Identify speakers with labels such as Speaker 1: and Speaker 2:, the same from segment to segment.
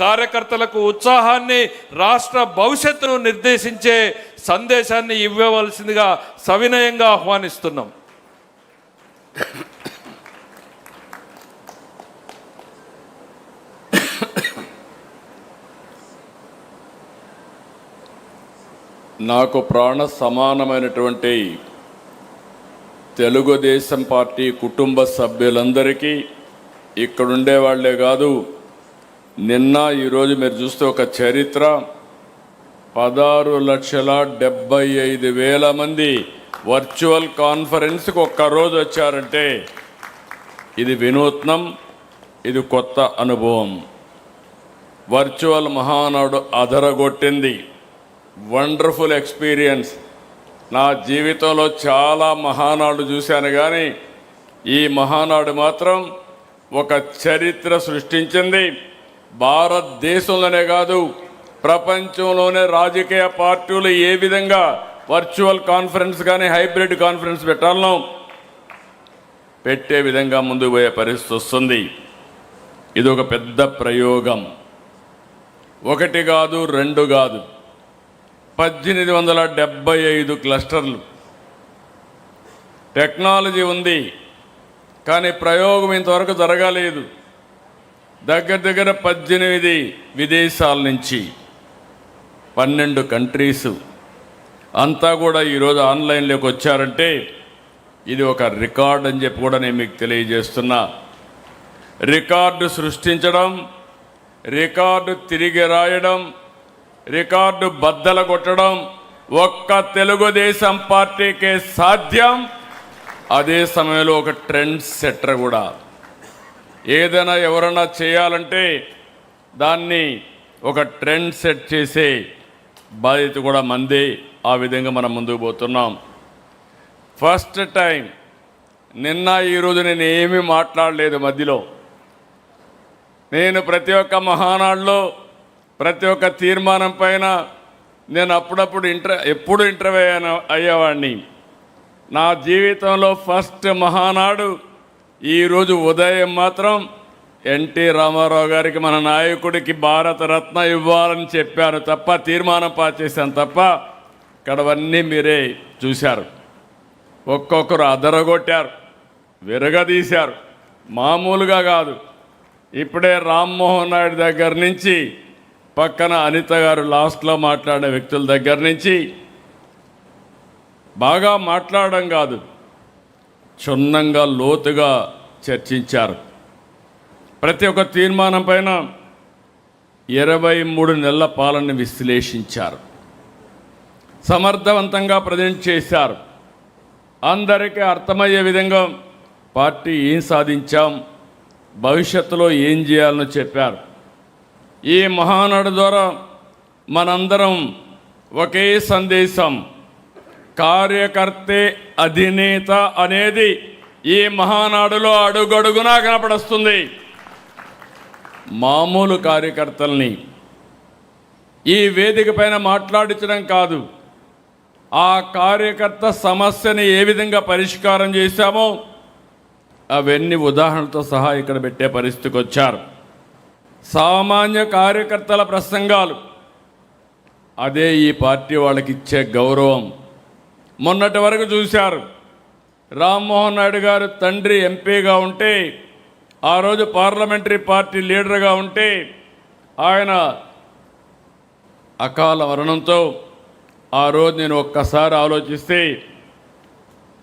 Speaker 1: కార్యకర్తలకు ఉత్సాహాన్ని, రాష్ట్ర భవిష్యత్తును నిర్దేశించే సందేశాన్ని ఇవ్వవలసిందిగా సవినయంగా ఆహ్వానిస్తున్నాం.
Speaker 2: నాకు ప్రాణ సమానమైనటువంటి తెలుగుదేశం పార్టీ కుటుంబ సభ్యులందరికీ, ఇక్కడుండే వాళ్ళే కాదు, నిన్న ఈరోజు మీరు చూస్తే ఒక చరిత్ర, 16,75,000 మంది వర్చువల్ కాన్ఫరెన్స్కి ఒక్కరోజు వచ్చారంటే ఇది వినూత్నం, ఇది కొత్త అనుభవం. వర్చువల్ మహానాడు అదరగొట్టింది. Wonderful experience. నా జీవితంలో చాలా మహానాడు చూశాను, కానీ ఈ మహానాడు మాత్రం ఒక చరిత్ర సృష్టించింది. భారతదేశంలోనే కాదు, ప్రపంచంలోనే రాజకీయ పార్టీలు ఏ విధంగా వర్చువల్ కాన్ఫరెన్స్ కానీ హైబ్రిడ్ కాన్ఫరెన్స్ పెట్టాలనో పెట్టే విధంగా ముందుకు పోయే పరిస్థితి వస్తుంది. ఇది ఒక పెద్ద ప్రయోగం. ఒకటి కాదు, రెండు కాదు, 1875 క్లస్టర్లు. టెక్నాలజీ ఉంది, కానీ ప్రయోగం ఇంతవరకు జరగలేదు. దగ్గర 18 విదేశాల నుంచి 12 కంట్రీస్ అంతా కూడా ఈరోజు ఆన్లైన్లోకి వచ్చారంటే ఇది ఒక రికార్డ్ అని చెప్పి కూడా నేను మీకు తెలియజేస్తున్నా. రికార్డు సృష్టించడం, రికార్డు తిరిగి రాయడం, రికార్డు బద్దల కొట్టడం ఒక్క తెలుగుదేశం పార్టీకే సాధ్యం. అదే సమయంలో ఒక ట్రెండ్ సెట్టర్ కూడా. ఏదైనా ఎవరైనా చేయాలంటే దాన్ని ఒక ట్రెండ్ సెట్ చేసే బాధ్యత కూడా మంది. ఆ విధంగా మనం ముందుకు పోతున్నాం. ఫస్ట్ టైం నిన్న ఈరోజు నేను ఏమీ మాట్లాడలేదు మధ్యలో. నేను ప్రతి ఒక్క మహానాడులో ప్రతి ఒక్క తీర్మానం పైన నేను అప్పుడప్పుడు ఎప్పుడు ఇంటర్వ్యూ అయ్యేవాడిని. నా జీవితంలో ఫస్ట్ మహానాడు ఈరోజు ఉదయం మాత్రం ఎన్టీ రామారావు గారికి, మన నాయకుడికి భారతరత్న ఇవ్వాలని చెప్పాను తప్ప, తీర్మానం పాస్ చేశాను తప్ప, ఇక్కడవన్నీ మీరే చూశారు. ఒక్కొక్కరు అదరగొట్టారు, విరగదీశారు. మామూలుగా కాదు. ఇప్పుడే రామ్మోహన్ నాయుడు దగ్గర నుంచి పక్కన అనిత గారు లాస్ట్లో మాట్లాడే వ్యక్తుల దగ్గర నుంచి బాగా మాట్లాడడం కాదు, క్షుణ్ణంగా లోతుగా చర్చించారు. ప్రతి ఒక్క తీర్మానం పైన 23 నెలల పాలనని విశ్లేషించారు. సమర్థవంతంగా ప్రజెంట్ చేశారు. అందరికీ అర్థమయ్యే విధంగా పార్టీ ఏం సాధించాం, భవిష్యత్తులో ఏం చేయాలని చెప్పారు. ఈ మహానాడు ద్వారా మనందరం ఒకే సందేశం, కార్యకర్తే అధినేత అనేది ఈ మహానాడులో అడుగడుగునా కనపడుస్తుంది. మామూలు కార్యకర్తల్ని ఈ వేదిక పైన మాట్లాడించడం కాదు, ఆ కార్యకర్త సమస్యని ఏ విధంగా పరిష్కారం చేశామో అవన్నీ ఉదాహరణతో సహా ఇక్కడ పెట్టే పరిస్థితికి వచ్చారు. సామాన్య కార్యకర్తల ప్రసంగాలు, అదే ఈ పార్టీ వాళ్ళకి ఇచ్చే గౌరవం. మొన్నటి వరకు చూశారు, రామ్మోహన్ నాయుడు గారు తండ్రి ఎంపీగా ఉంటే, ఆ రోజు పార్లమెంటరీ పార్టీ లీడర్గా ఉంటే, ఆయన అకాల మరణంతో ఆ రోజు నేను ఒక్కసారి ఆలోచిస్తే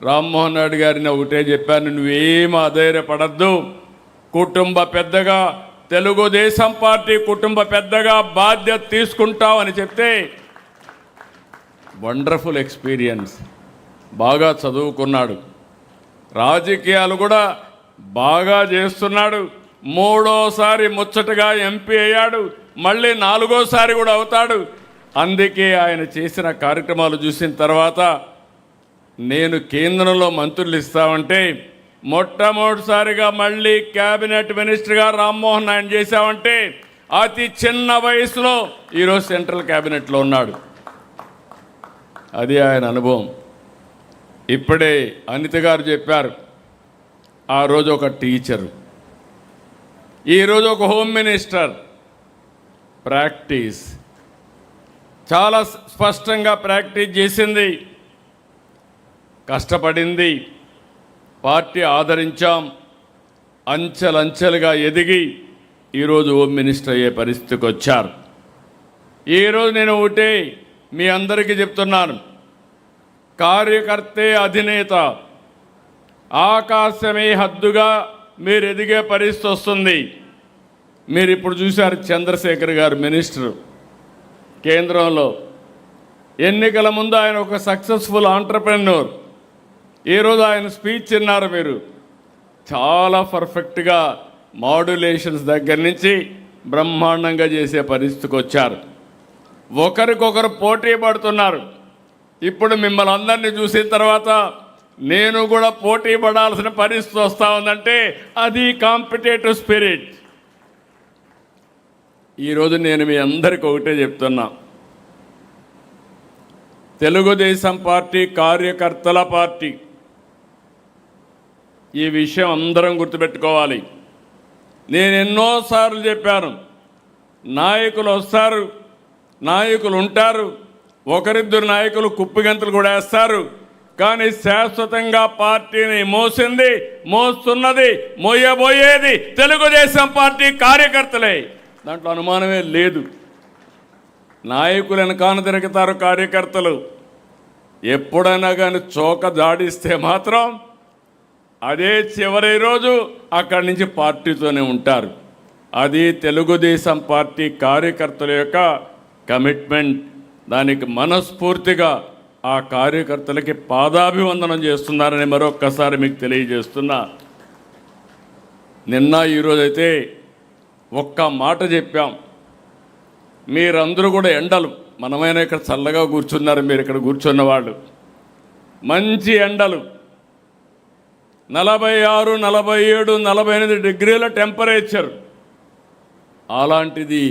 Speaker 2: రామ్మోహన్ నాయుడు గారిని ఒకటే చెప్పాను, నువ్వేం అధైర్యపడద్దు, కుటుంబ పెద్దగా, తెలుగుదేశం పార్టీ కుటుంబ పెద్దగా బాధ్యత తీసుకుంటామని చెప్తే, వండర్ఫుల్ ఎక్స్పీరియన్స్. బాగా చదువుకున్నాడు, రాజకీయాలు కూడా బాగా చేస్తున్నాడు. 3వసారి ముచ్చటగా ఎంపీ అయ్యాడు, మళ్ళీ 4వసారి కూడా అవుతాడు. అందుకే ఆయన చేసిన కార్యక్రమాలు చూసిన తర్వాత నేను కేంద్రంలో మంత్రులు ఇస్తామంటే, మొట్టమొదటిసారిగా మళ్ళీ క్యాబినెట్ మినిస్టర్గా రామ్మోహన్ నాయుడు చేశామంటే, అతి చిన్న వయసులో ఈరోజు సెంట్రల్ క్యాబినెట్లో ఉన్నాడు. అది ఆయన అనుభవం. ఇప్పుడే అనిత గారు చెప్పారు, ఆ రోజు ఒక టీచరు, ఈరోజు ఒక హోమ్ మినిస్టర్. ప్రాక్టీస్ చాలా స్పష్టంగా ప్రాక్టీస్ చేసింది, కష్టపడింది, పార్టీ ఆదరించాం, అంచెలంచెలుగా ఎదిగి ఈరోజు హోమ్ మినిస్టర్ అయ్యే పరిస్థితికి వచ్చారు. ఈరోజు నేను ఒకటే మీ అందరికీ చెప్తున్నాను, కార్యకర్తే అధినేత, ఆకాశమే హద్దుగా మీరు ఎదిగే పరిస్థితి వస్తుంది. మీరు ఇప్పుడు చూశారు చంద్రశేఖర్ గారు మినిస్టర్ కేంద్రంలో, ఎన్నికల ముందు ఆయన ఒక సక్సెస్ఫుల్ ఆంటర్ప్రెన్యూర్. ఈరోజు ఆయన స్పీచ్ విన్నారు మీరు, చాలా పర్ఫెక్ట్గా మాడ్యులేషన్స్ దగ్గర నుంచి బ్రహ్మాండంగా చేసే పరిస్థితికి వచ్చారు. ఒకరికొకరు పోటీ పడుతున్నారు. ఇప్పుడు మిమ్మల్ని అందరినీ చూసిన తర్వాత నేను కూడా పోటీ పడాల్సిన పరిస్థితి వస్తూ ఉందంటే అది కాంపిటేటివ్ స్పిరిట్. ఈరోజు నేను మీ అందరికీ ఒకటే చెప్తున్నా, తెలుగుదేశం పార్టీ కార్యకర్తల పార్టీ. ఈ విషయం అందరం గుర్తుపెట్టుకోవాలి. నేను ఎన్నోసార్లు చెప్పాను, నాయకులు వస్తారు, నాయకులు ఉంటారు, ఒకరిద్దరు నాయకులు కుప్పిగంతులు కూడా వేస్తారు, కానీ శాశ్వతంగా పార్టీని మోసింది, మోస్తున్నది, మోయబోయేది తెలుగుదేశం పార్టీ కార్యకర్తలే. దాంట్లో అనుమానమే లేదు. నాయకులు వెనకాన తిరుగుతారు కార్యకర్తలు. ఎప్పుడైనా కానీ చోక జాడిస్తే మాత్రం అదే చివరి రోజు అక్కడి నుంచి పార్టీతోనే ఉంటారు. అది తెలుగుదేశం పార్టీ కార్యకర్తల యొక్క కమిట్మెంట్. దానికి మనస్ఫూర్తిగా ఆ కార్యకర్తలకి పాదాభివందనం చేస్తున్నారని మరొక్కసారి మీకు తెలియజేస్తున్నా. నిన్న ఈరోజైతే ఒక్క మాట చెప్పాం, మీరందరూ కూడా ఎండలు, మనమైనా ఇక్కడ చల్లగా కూర్చున్నారు, మీరు ఇక్కడ కూర్చున్న వాళ్ళు, మంచి ఎండలు 46, 47, 48 డిగ్రీల టెంపరేచర్. అలాంటిది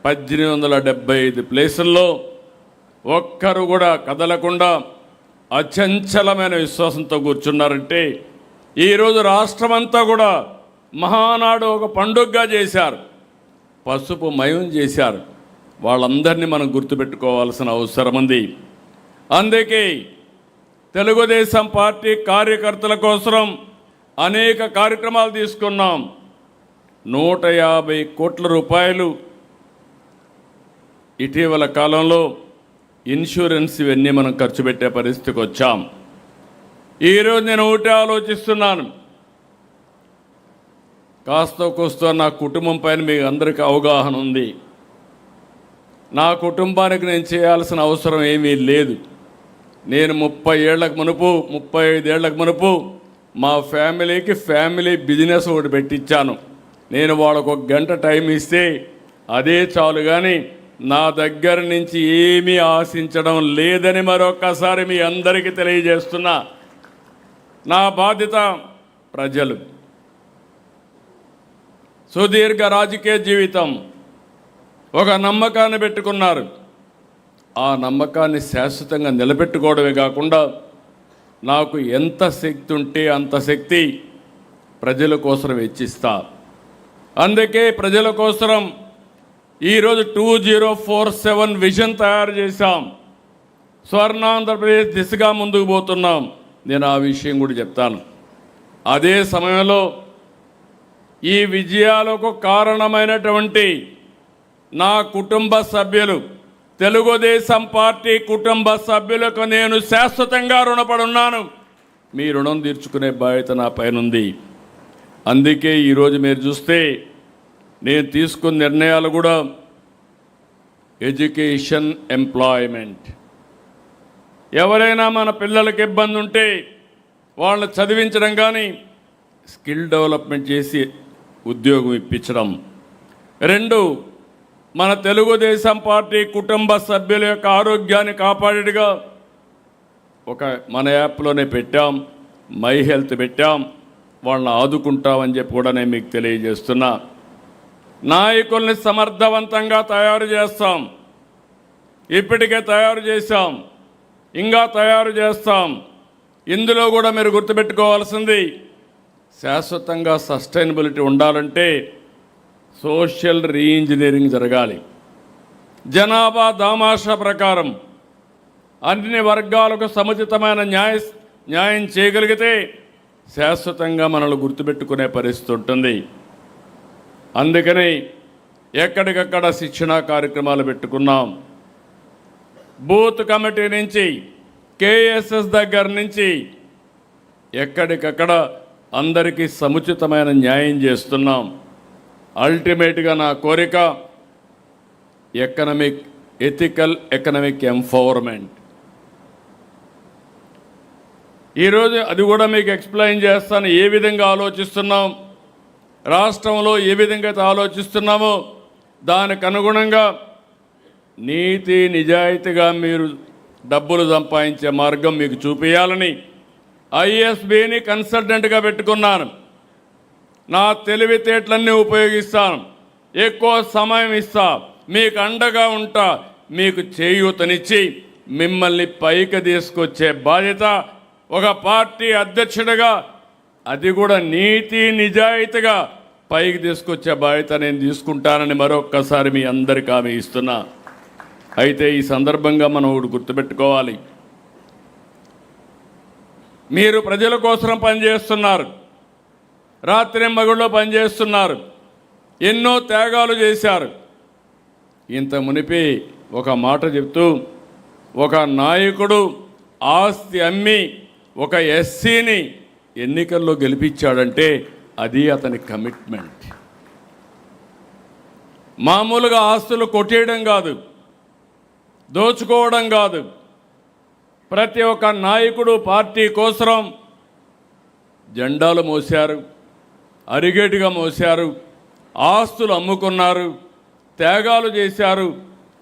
Speaker 2: 1875 ప్లేసుల్లో ఒక్కరు కూడా కదలకుండా అచంచలమైన విశ్వాసంతో కూర్చున్నారంటే ఈరోజు రాష్ట్రమంతా కూడా మహానాడు ఒక పండుగగా చేశారు, పసుపు మయం చేశారు. వాళ్ళందరినీ మనం గుర్తుపెట్టుకోవాల్సిన అవసరం ఉంది. అందుకే తెలుగుదేశం పార్టీ కార్యకర్తల కోసం అనేక కార్యక్రమాలు తీసుకున్నాం. 150 కోట్ల రూపాయలు ఇటీవల కాలంలో ఇన్సూరెన్స్ ఇవన్నీ మనం ఖర్చు పెట్టే పరిస్థితికి వచ్చాం. ఈరోజు నేను ఒకటే ఆలోచిస్తున్నాను, కాస్త కోస్తో నా కుటుంబం పైన మీకు అందరికీ అవగాహన ఉంది. నా కుటుంబానికి నేను చేయాల్సిన అవసరం ఏమీ లేదు. నేను 30 ఏళ్లకు మునుపు 35 ఏళ్లకు మునుపు మా ఫ్యామిలీకి ఫ్యామిలీ బిజినెస్ ఒకటి పెట్టించాను. నేను వాళ్ళకు 1 గంట టైం ఇస్తే అదే చాలు, కానీ నా దగ్గర నుంచి ఏమీ ఆశించడం లేదని మరొక్కసారి మీ అందరికీ తెలియజేస్తున్నా. నా బాధ్యత ప్రజలు. సుదీర్ఘ రాజకీయ జీవితం, ఒక నమ్మకాన్ని పెట్టుకున్నారు. ఆ నమ్మకాన్ని శాశ్వతంగా నిలబెట్టుకోవడమే కాకుండా నాకు ఎంత శక్తి ఉంటే అంత శక్తి ప్రజల కోసం వెచ్చిస్తా. అందుకే ప్రజల కోసం ఈరోజు 2047 విజన్ తయారు చేశాం. స్వర్ణాంధ్రప్రదేశ్ దిశగా ముందుకు పోతున్నాం. నేను ఆ విషయం కూడా చెప్తాను. అదే సమయంలో ఈ విజయాలకు కారణమైనటువంటి నా కుటుంబ సభ్యులు, తెలుగుదేశం పార్టీ కుటుంబ సభ్యులకు నేను శాశ్వతంగా రుణపడున్నాను. మీ రుణం తీర్చుకునే బాధ్యత నా పైనుంది. అందుకే ఈరోజు మీరు చూస్తే నేను తీసుకున్న నిర్ణయాలు కూడా ఎడ్యుకేషన్, ఎంప్లాయ్మెంట్. ఎవరైనా మన పిల్లలకి ఇబ్బంది ఉంటే వాళ్ళని చదివించడం, కానీ స్కిల్ డెవలప్మెంట్ చేసి ఉద్యోగం ఇప్పించడం. 2, మన తెలుగుదేశం పార్టీ కుటుంబ సభ్యుల యొక్క ఆరోగ్యాన్ని కాపాడేట్టుగా మన యాప్లోనే పెట్టాం, మై హెల్త్ పెట్టాం. వాళ్ళని ఆదుకుంటామని చెప్పి కూడా నేను మీకు తెలియజేస్తున్నా. నాయకుల్ని సమర్థవంతంగా తయారు చేస్తాం. ఇప్పటికే తయారు చేశాం, ఇంకా తయారు చేస్తాం. ఇందులో కూడా మీరు గుర్తుపెట్టుకోవాల్సింది, శాశ్వతంగా సస్టైనబిలిటీ ఉండాలంటే సోషల్ రీఇంజనీరింగ్ జరగాలి. జనాభా దామాషా ప్రకారం అన్ని వర్గాలకు సముచితమైన న్యాయం చేయగలిగితే శాశ్వతంగా మనల్ని గుర్తుపెట్టుకునే పరిస్థితి ఉంటుంది. అందుకని ఎక్కడికక్కడ శిక్షణా కార్యక్రమాలు పెట్టుకున్నాం. బూత్ కమిటీ నుంచి కేఎస్ఎస్ దగ్గర నుంచి ఎక్కడికక్కడ అందరికీ సముచితమైన న్యాయం చేస్తున్నాం. అల్టిమేట్గా నా కోరిక ఎథికల్ ఎకనామిక్ ఎంపవర్మెంట్. ఈరోజు అది కూడా మీకు ఎక్స్ప్లెయిన్ చేస్తాను. ఏ విధంగా ఆలోచిస్తున్నాం, రాష్ట్రంలో ఏ విధంగా అయితే ఆలోచిస్తున్నామో దానికి అనుగుణంగా నీతి నిజాయితీగా మీరు డబ్బులు సంపాదించే మార్గం మీకు చూపించాలని ఐఎస్బిని కన్సల్టెంట్గా పెట్టుకున్నాను. నా తెలివితేటలన్నీ ఉపయోగిస్తాను, ఎక్కువ సమయం ఇస్తా, మీకు అండగా ఉంటా, మీకు చేయూతనిచ్చి మిమ్మల్ని పైకి తీసుకొచ్చే బాధ్యత ఒక పార్టీ అధ్యక్షుడిగా, అది కూడా నీతి నిజాయితీగా పైకి తీసుకొచ్చే బాధ్యత నేను తీసుకుంటానని మరొక్కసారి మీ అందరికీ హామీ ఇస్తున్నా. అయితే ఈ సందర్భంగా మనం ఒకటి గుర్తుపెట్టుకోవాలి. మీరు ప్రజల కోసం పనిచేస్తున్నారు, రాత్రింబగళ్ళు పనిచేస్తున్నారు, ఎన్నో త్యాగాలు చేశారు. ఇంత మునిపి ఒక మాట చెప్తూ, ఒక నాయకుడు ఆస్తి అమ్మి ఒక ఎస్సీని ఎన్నికల్లో గెలిపించాడంటే అది అతని కమిట్మెంట్. మామూలుగా ఆస్తులు కొట్టేయడం కాదు, దోచుకోవడం కాదు. ప్రతి ఒక్క నాయకుడు పార్టీ కోసం జెండాలు మోశారు, అరిగేటుగా మోశారు, ఆస్తులు అమ్ముకున్నారు, త్యాగాలు చేశారు.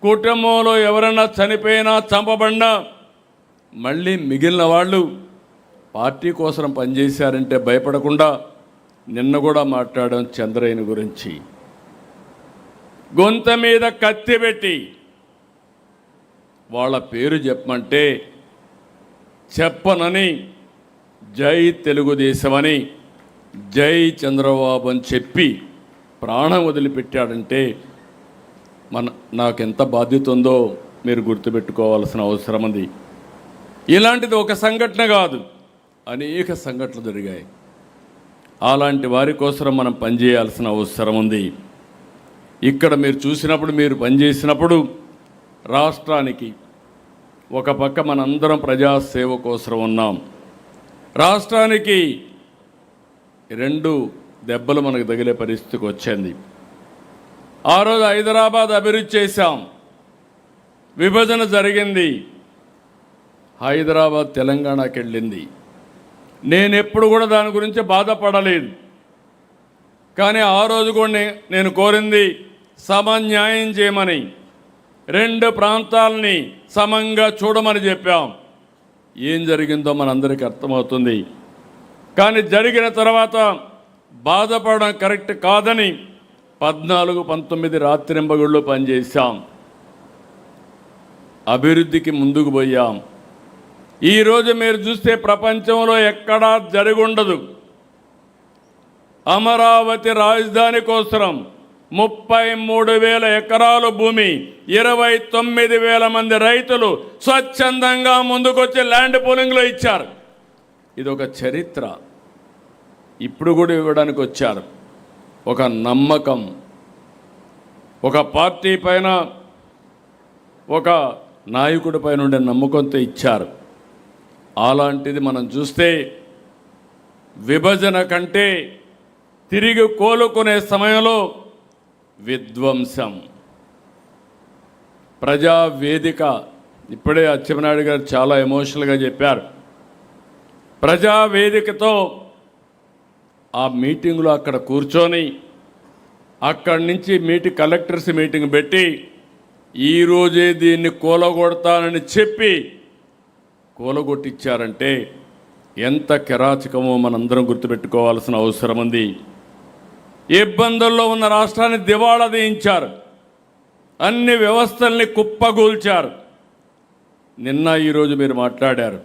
Speaker 2: కుటుంబంలో ఎవరైనా చనిపోయినా చంపబడినా మళ్ళీ మిగిలిన వాళ్ళు పార్టీ కోసం పనిచేశారంటే భయపడకుండా నిన్న కూడా మాట్లాడాం చంద్రయ్యని గురించి. గొంత మీద కత్తి పెట్టి వాళ్ళ పేరు చెప్పమంటే చెప్పనని జై తెలుగుదేశమని, జై చంద్రబాబు అని చెప్పి ప్రాణం వదిలిపెట్టాడంటే నాకెంత బాధ్యత ఉందో మీరు గుర్తుపెట్టుకోవాల్సిన అవసరం ఉంది. ఇలాంటిది ఒక సంఘటన కాదు, అనేక సంఘటనలు జరిగాయి. అలాంటి వారి కోసం మనం పనిచేయాల్సిన అవసరం ఉంది. ఇక్కడ మీరు చూసినప్పుడు, మీరు పనిచేసినప్పుడు రాష్ట్రానికి ఒక పక్క మనందరం ప్రజాసేవ కోసం ఉన్నాం. రాష్ట్రానికి 2 దెబ్బలు మనకు తగిలే పరిస్థితికి వచ్చింది. ఆ రోజు హైదరాబాద్ అభివృద్ధి చేశాం, విభజన జరిగింది, హైదరాబాద్ తెలంగాణకి వెళ్ళింది. నేను ఎప్పుడు కూడా దాని గురించి బాధపడలేదు. కానీ ఆ రోజు కూడా నేను కోరింది సమన్యాయం చేయమని, 2 ప్రాంతాలని సమంగా చూడమని చెప్పాం. ఏం జరిగిందో మనందరికీ అర్థమవుతుంది. కానీ జరిగిన తర్వాత బాధపడడం కరెక్ట్ కాదని 14-19 రాత్రింబగళ్ళు పనిచేశాం, అభివృద్ధికి ముందుకు పోయాం. ఈరోజు మీరు చూస్తే ప్రపంచంలో ఎక్కడా జరుగుండదు. అమరావతి రాజధాని కోసం 33,000 ఎకరాల భూమి, 29,000 మంది రైతులు స్వచ్ఛందంగా ముందుకొచ్చి ల్యాండ్ పూలింగ్లో ఇచ్చారు. ఇది ఒక చరిత్ర. ఇప్పుడు కూడా ఇవ్వడానికి వచ్చారు. ఒక నమ్మకం, ఒక పార్టీ పైన, ఒక నాయకుడి పైన ఉండే నమ్మకంతో ఇచ్చారు. అలాంటిది మనం చూస్తే విభజన కంటే తిరిగి కోలుకునే సమయంలో విధ్వంసం. ప్రజావేదిక, ఇప్పుడే అచ్చెన్నాయుడు గారు చాలా ఎమోషనల్గా చెప్పారు. ప్రజావేదికతో ఆ మీటింగ్లో అక్కడ కూర్చొని అక్కడి నుంచి కలెక్టర్స్ మీటింగ్ పెట్టి ఈరోజే దీన్ని కూలగొడతానని చెప్పి కూలగొట్టించారంటే ఎంత కిరాచకమో మనందరం గుర్తుపెట్టుకోవాల్సిన అవసరం ఉంది. ఇబ్బందుల్లో ఉన్న రాష్ట్రాన్ని దివాళా తీయించారు, అన్ని వ్యవస్థల్ని కుప్పగూల్చారు. నిన్న ఈరోజు మీరు మాట్లాడారు,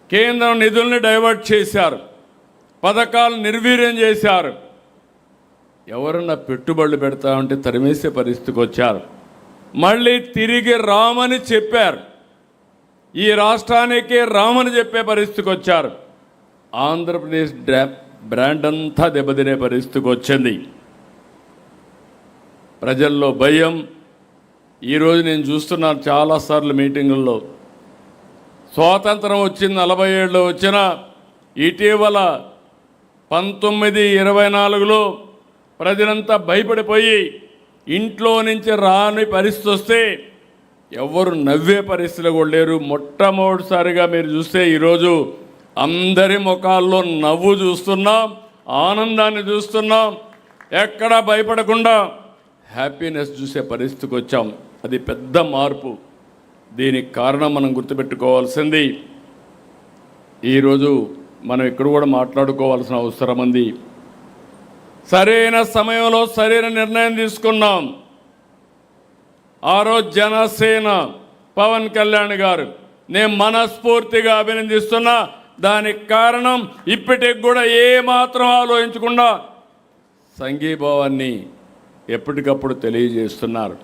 Speaker 2: కేంద్రం నిధుల్ని డైవర్ట్ చేశారు, పథకాలు నిర్వీర్యం చేశారు. ఎవరన్నా పెట్టుబడులు పెడతా ఉంటే తరిమేసే పరిస్థితికి వచ్చారు. మళ్ళీ తిరిగి రామని చెప్పారు. ఈ రాష్ట్రానికి రామని చెప్పే పరిస్థితికి వచ్చారు. ఆంధ్రప్రదేశ్ బ్రాండ్ అంతా దెబ్బతినే పరిస్థితికి వచ్చింది. ప్రజల్లో భయం. ఈరోజు నేను చూస్తున్నాను చాలాసార్లు మీటింగుల్లో, స్వాతంత్రం వచ్చింది 47లో వచ్చిన ఇటీవల 1924లో ప్రజలంతా భయపడిపోయి ఇంట్లో నుంచి రాని పరిస్థితి వస్తే ఎవరు నవ్వే పరిస్థితులు కూడా లేరు. మొట్టమొదటిసారిగా మీరు చూస్తే ఈరోజు అందరి ముఖాల్లో నవ్వు చూస్తున్నాం, ఆనందాన్ని చూస్తున్నాం. ఎక్కడా భయపడకుండా హ్యాపీనెస్ చూసే పరిస్థితికి వచ్చాం. అది పెద్ద మార్పు. దీనికి కారణం మనం గుర్తుపెట్టుకోవాల్సింది, ఈరోజు మనం ఇక్కడ కూడా మాట్లాడుకోవాల్సిన అవసరం ఉంది. సరైన సమయంలో సరైన నిర్ణయం తీసుకున్నాం. ఆ రోజు జనసేన పవన్ కళ్యాణ్ గారు నేను మనస్ఫూర్తిగా అభినందిస్తున్నా. దానికి కారణం ఇప్పటికి కూడా ఏమాత్రం ఆలోచించకుండా సంఘీభావాన్ని ఎప్పటికప్పుడు తెలియజేస్తున్నారు.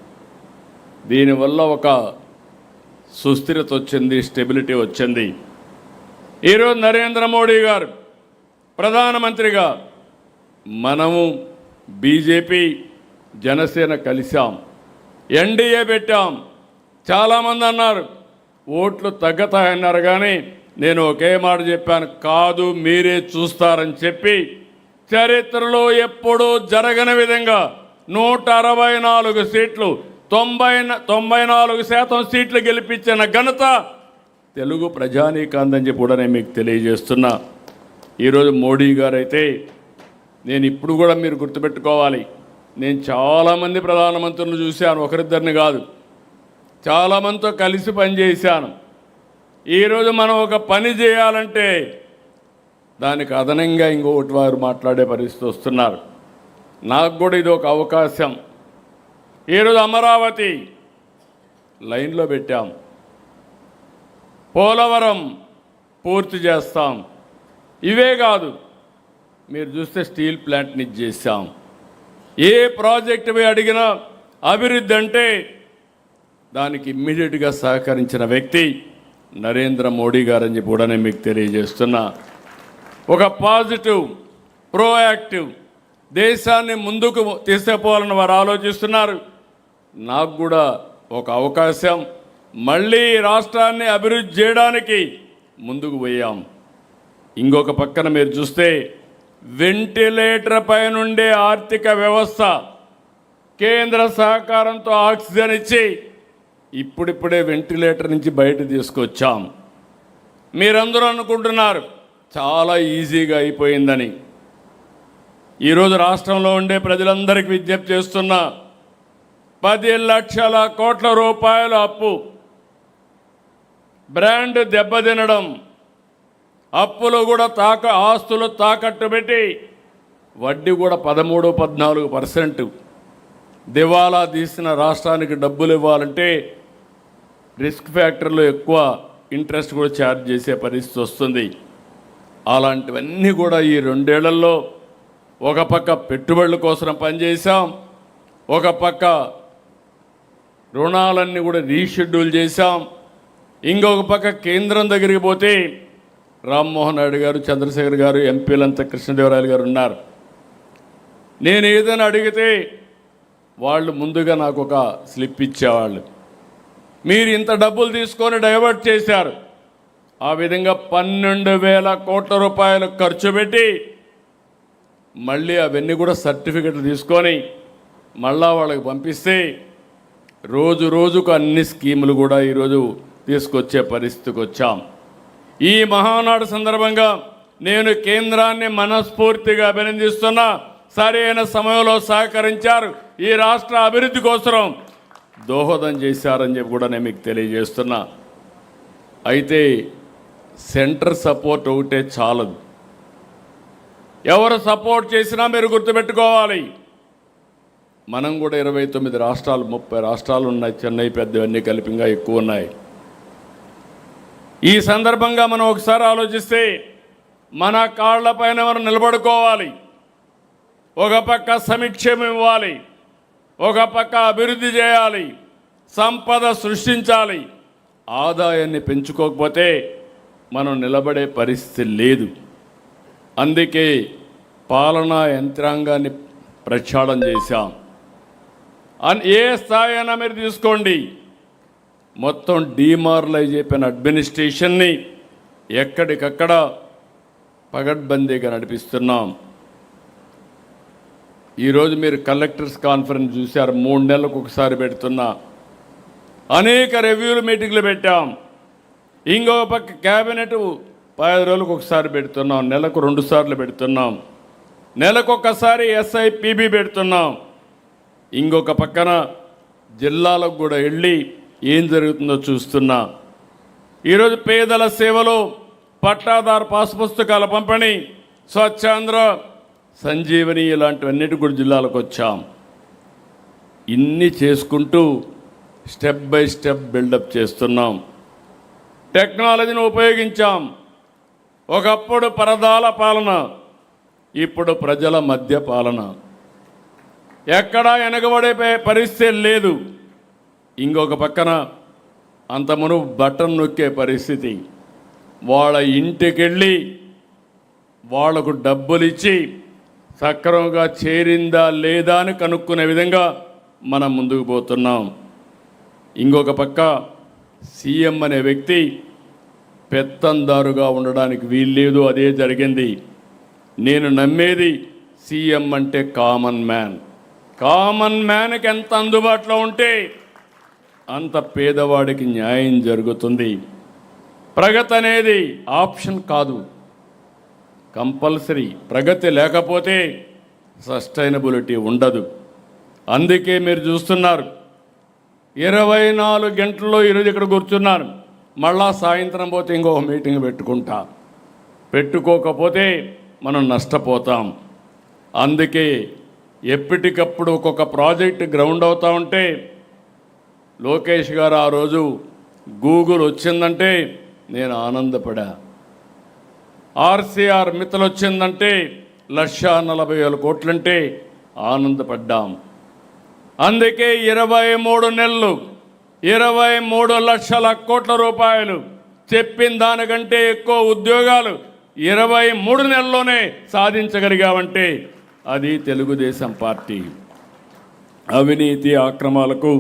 Speaker 2: దీనివల్ల ఒక సుస్థిరత వచ్చింది, స్టెబిలిటీ వచ్చింది. ఈరోజు నరేంద్ర మోడీ గారు ప్రధానమంత్రిగా, మనము బీజేపీ జనసేన కలిసాం, ఎన్డీఏ పెట్టాం. చాలామంది అన్నారు ఓట్లు తగ్గతాయన్నారు, కానీ నేను ఒకే మాట చెప్పాను, కాదు మీరే చూస్తారని చెప్పి చరిత్రలో ఎప్పుడూ జరగని విధంగా 164 సీట్లు 94% సీట్లు గెలిపించిన ఘనత తెలుగు ప్రజానీకాందని చెప్పి కూడా నేను మీకు తెలియజేస్తున్నా. ఈరోజు మోడీ గారు అయితే, నేను ఇప్పుడు కూడా మీరు గుర్తుపెట్టుకోవాలి, నేను చాలామంది ప్రధానమంత్రులను చూశాను, ఒకరిద్దరిని కాదు, చాలామందితో కలిసి పనిచేశాను. ఈరోజు మనం ఒక పని చేయాలంటే దానికి అదనంగా ఇంకొకటి వారు మాట్లాడే పరిస్థితి వస్తున్నారు. నాకు కూడా ఇది ఒక అవకాశం. ఈరోజు అమరావతి లైన్లో పెట్టాం, పోలవరం పూర్తి చేస్తాం. ఇవే కాదు, మీరు చూస్తే స్టీల్ ప్లాంట్ని చేశాం. ఏ ప్రాజెక్టు అడిగినా అభివృద్ధి అంటే దానికి ఇమ్మీడియట్గా సహకరించిన వ్యక్తి నరేంద్ర మోడీ గారని చెప్పి కూడా నేను మీకు తెలియజేస్తున్నా. ఒక పాజిటివ్, ప్రోయాక్టివ్, దేశాన్ని ముందుకు తీసుకుపోవాలని వారు ఆలోచిస్తున్నారు. నాకు కూడా ఒక అవకాశం, మళ్ళీ రాష్ట్రాన్ని అభివృద్ధి చేయడానికి ముందుకు పోయాం. ఇంకొక పక్కన మీరు చూస్తే వెంటిలేటర్ పైనుండే ఆర్థిక వ్యవస్థ కేంద్ర సహకారంతో ఆక్సిజన్ ఇచ్చి ఇప్పుడిప్పుడే వెంటిలేటర్ నుంచి బయట తీసుకొచ్చాం. మీరందరూ అనుకుంటున్నారు చాలా ఈజీగా అయిపోయిందని. ఈరోజు రాష్ట్రంలో ఉండే ప్రజలందరికీ విజ్ఞప్తి చేస్తున్నా, 10 లక్షల కోట్ల రూపాయల అప్పు, బ్రాండ్ దెబ్బతినడం, అప్పులు కూడా ఆస్తులు తాకట్టు పెట్టి వడ్డీ కూడా 13-14% దివాలా తీసిన రాష్ట్రానికి డబ్బులు ఇవ్వాలంటే రిస్క్ ఫ్యాక్టర్లో ఎక్కువ ఇంట్రెస్ట్ కూడా ఛార్జ్ చేసే పరిస్థితి వస్తుంది. అలాంటివన్నీ కూడా ఈ 2 ఏళ్లలో ఒక పక్క పెట్టుబడుల కోసం పనిచేసాం, ఒక పక్క రుణాలన్నీ కూడా రీషెడ్యూల్ చేశాం, ఇంకొక పక్క కేంద్రం దగ్గరికి పోతే రామ్మోహన్ నాయుడు గారు, చంద్రశేఖర్ గారు, ఎంపీలంతా, కృష్ణదేవరాయలు గారు ఉన్నారు. నేను ఏదైనా అడిగితే వాళ్ళు ముందుగా నాకు ఒక స్లిప్ ఇచ్చేవాళ్ళు, మీరు ఇంత డబ్బులు తీసుకొని డైవర్ట్ చేశారు. ఆ విధంగా 12,000 కోట్ల రూపాయలు ఖర్చు పెట్టి మళ్ళీ అవన్నీ కూడా సర్టిఫికెట్లు తీసుకొని మళ్ళా వాళ్ళకి పంపిస్తే రోజు రోజుకు అన్ని స్కీములు కూడా ఈరోజు తీసుకొచ్చే పరిస్థితికి వచ్చాం. ఈ మహానాడు సందర్భంగా నేను కేంద్రాన్ని మనస్ఫూర్తిగా అభినందిస్తున్నా. సరైన సమయంలో సహకరించారు, ఈ రాష్ట్ర అభివృద్ధి కోసం దోహదం చేశారని చెప్పి కూడా నేను మీకు తెలియజేస్తున్నా. అయితే సెంటర్ సపోర్ట్ ఒకటే చాలదు, ఎవరు సపోర్ట్ చేసినా మీరు గుర్తుపెట్టుకోవాలి, మనం కూడా 29 రాష్ట్రాలు, 30 రాష్ట్రాలు ఉన్నాయి, చెన్నై పెద్దవన్నీ కలిపిగా ఎక్కువ ఉన్నాయి. ఈ సందర్భంగా మనం ఒకసారి ఆలోచిస్తే మన కాళ్లపైన మనం నిలబడుకోవాలి. ఒక పక్క సంక్షేమం ఇవ్వాలి, ఒక పక్క అభివృద్ధి చేయాలి, సంపద సృష్టించాలి. ఆదాయాన్ని పెంచుకోకపోతే మనం నిలబడే పరిస్థితి లేదు. అందుకే పాలనా యంత్రాంగాన్ని ప్రక్షాళన చేశాం. ఏ స్థాయి అయినా మీరు తీసుకోండి, మొత్తం డీమారలైజ్ అయిపోయిన అడ్మినిస్ట్రేషన్ని ఎక్కడికక్కడ పగడ్బందీగా నడిపిస్తున్నాం. ఈరోజు మీరు కలెక్టర్స్ కాన్ఫరెన్స్ చూశారు, 3 నెలలకు ఒకసారి పెడుతున్నా. అనేక రివ్యూలు మీటింగ్లు పెట్టాం. ఇంకొక పక్క క్యాబినెట్ 10 రోజులకు ఒకసారి పెడుతున్నాం, నెలకు 2 సార్లు పెడుతున్నాం, నెలకు ఒక్కసారి SIPB పెడుతున్నాం. ఇంకొక పక్కన జిల్లాలకు కూడా వెళ్ళి ఏం జరుగుతుందో చూస్తున్నా. ఈరోజు పేదల సేవలో పట్టాదారు పాస్ పుస్తకాల పంపిణీ, స్వచ్ఛాంధ్ర, సంజీవని ఇలాంటివన్నిటి కూడా జిల్లాలకు వచ్చాం. ఇన్ని చేసుకుంటూ స్టెప్ బై స్టెప్ బిల్డప్ చేస్తున్నాం. టెక్నాలజీని ఉపయోగించాం. ఒకప్పుడు పరదాల పాలన, ఇప్పుడు ప్రజల మధ్య పాలన. ఎక్కడా వెనకబడే పరిస్థితి లేదు. ఇంకొక పక్కన అంత మునుపు బటన్ నొక్కే పరిస్థితి. వాళ్ళ ఇంటికెళ్ళి వాళ్లకు డబ్బులు ఇచ్చి సక్రమంగా చేరిందా లేదా అని కనుక్కునే విధంగా మనం ముందుకు పోతున్నాం. ఇంకొక పక్క సీఎం అనే వ్యక్తి పెత్తందారుగా ఉండడానికి వీల్లేదు, అదే జరిగింది. నేను నమ్మేది సీఎం అంటే కామన్ మ్యాన్. కామన్ మ్యాన్కి ఎంత అందుబాటులో ఉంటే అంత పేదవాడికి న్యాయం జరుగుతుంది. ప్రగతి అనేది ఆప్షన్ కాదు, కంపల్సరీ. ప్రగతి లేకపోతే సస్టైనబిలిటీ ఉండదు. అందుకే మీరు చూస్తున్నారు 24 గంటల్లో ఈరోజు ఇక్కడ కూర్చున్నారు, మళ్ళా సాయంత్రం పోతే ఇంకొక మీటింగ్ పెట్టుకోకపోతే మనం నష్టపోతాం. అందుకే ఎప్పటికప్పుడు ఒక్కొక్క ప్రాజెక్ట్ గ్రౌండ్ అవుతూ ఉంటే, లోకేష్ గారు ఆ రోజు గూగుల్ వచ్చిందంటే నేను ఆనందపడా. RCR మిత్తలు వచ్చిందంటే 1,40,000 కోట్లంటే ఆనందపడ్డాం. అందుకే 23 నెలలు 23 లక్షల కోట్ల రూపాయలు, చెప్పిన దానికంటే ఎక్కువ ఉద్యోగాలు 23 నెలల్లోనే సాధించగలిగామంటే అది తెలుగుదేశం పార్టీ. అవినీతి అక్రమాలకు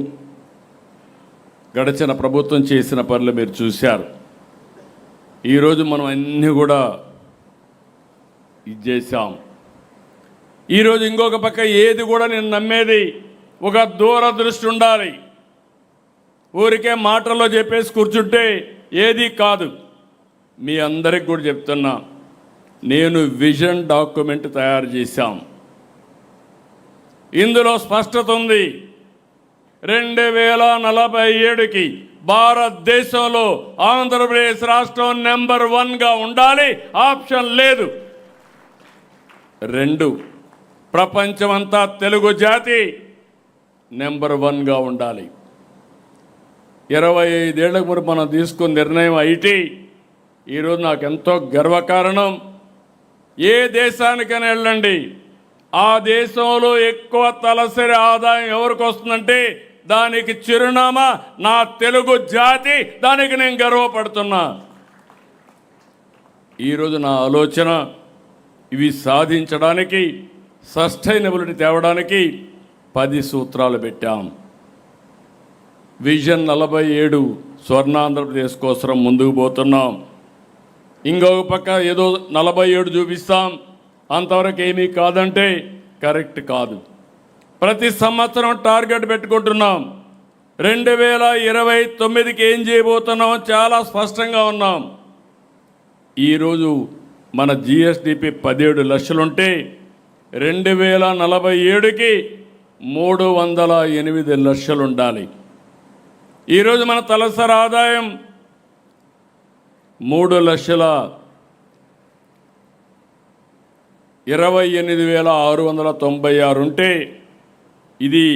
Speaker 2: గడిచిన ప్రభుత్వం చేసిన పనులు మీరు చూశారు. ఈరోజు మనం అన్నీ కూడా ఇది చేశాం. ఈరోజు ఇంకొక పక్క ఏది కూడా నేను నమ్మేది ఒక దూరదృష్టి ఉండాలి. ఊరికే మాటల్లో చెప్పేసి కూర్చుంటే ఏది కాదు. మీ అందరికి కూడా చెప్తున్నా, నేను విజన్ డాక్యుమెంట్ తయారు చేశాం. ఇందులో స్పష్టత ఉంది. 2047కి భారతదేశంలో ఆంధ్రప్రదేశ్ రాష్ట్రం నెంబర్ 1గా ఉండాలి, ఆప్షన్ లేదు. 2, ప్రపంచమంతా తెలుగు జాతి నెంబర్ 1గా ఉండాలి. 25 ఏళ్లకు మరి మనం తీసుకున్న నిర్ణయం ఐటీ ఈరోజు నాకు ఎంతో గర్వకారణం. ఏ దేశానికైనా వెళ్ళండి, ఆ దేశంలో ఎక్కువ తలసరి ఆదాయం ఎవరికి వస్తుందంటే దానికి చిరునామా నా తెలుగు జాతి. దానికి నేను గర్వపడుతున్నా. ఈరోజు నా ఆలోచన ఇవి సాధించడానికి, సస్టైనబిలిటీ తేవడానికి 10 సూత్రాలు పెట్టాం. విజన్ 47 స్వర్ణాంధ్రప్రదేశ్ కోసం ముందుకు పోతున్నాం. ఇంకొక పక్క ఏదో 47 చూపిస్తాం, అంతవరకు ఏమీ కాదంటే కరెక్ట్ కాదు. ప్రతి సంవత్సరం టార్గెట్ పెట్టుకుంటున్నాం. 2029కి ఏం చేయబోతున్నాం చాలా స్పష్టంగా ఉన్నాం. ఈరోజు మన GSDP 17 లక్షలుంటే 2047కి 308 లక్షలు ఉండాలి. ఈరోజు మన తలసరి ఆదాయం 3,28,696 ఉంటే ఇది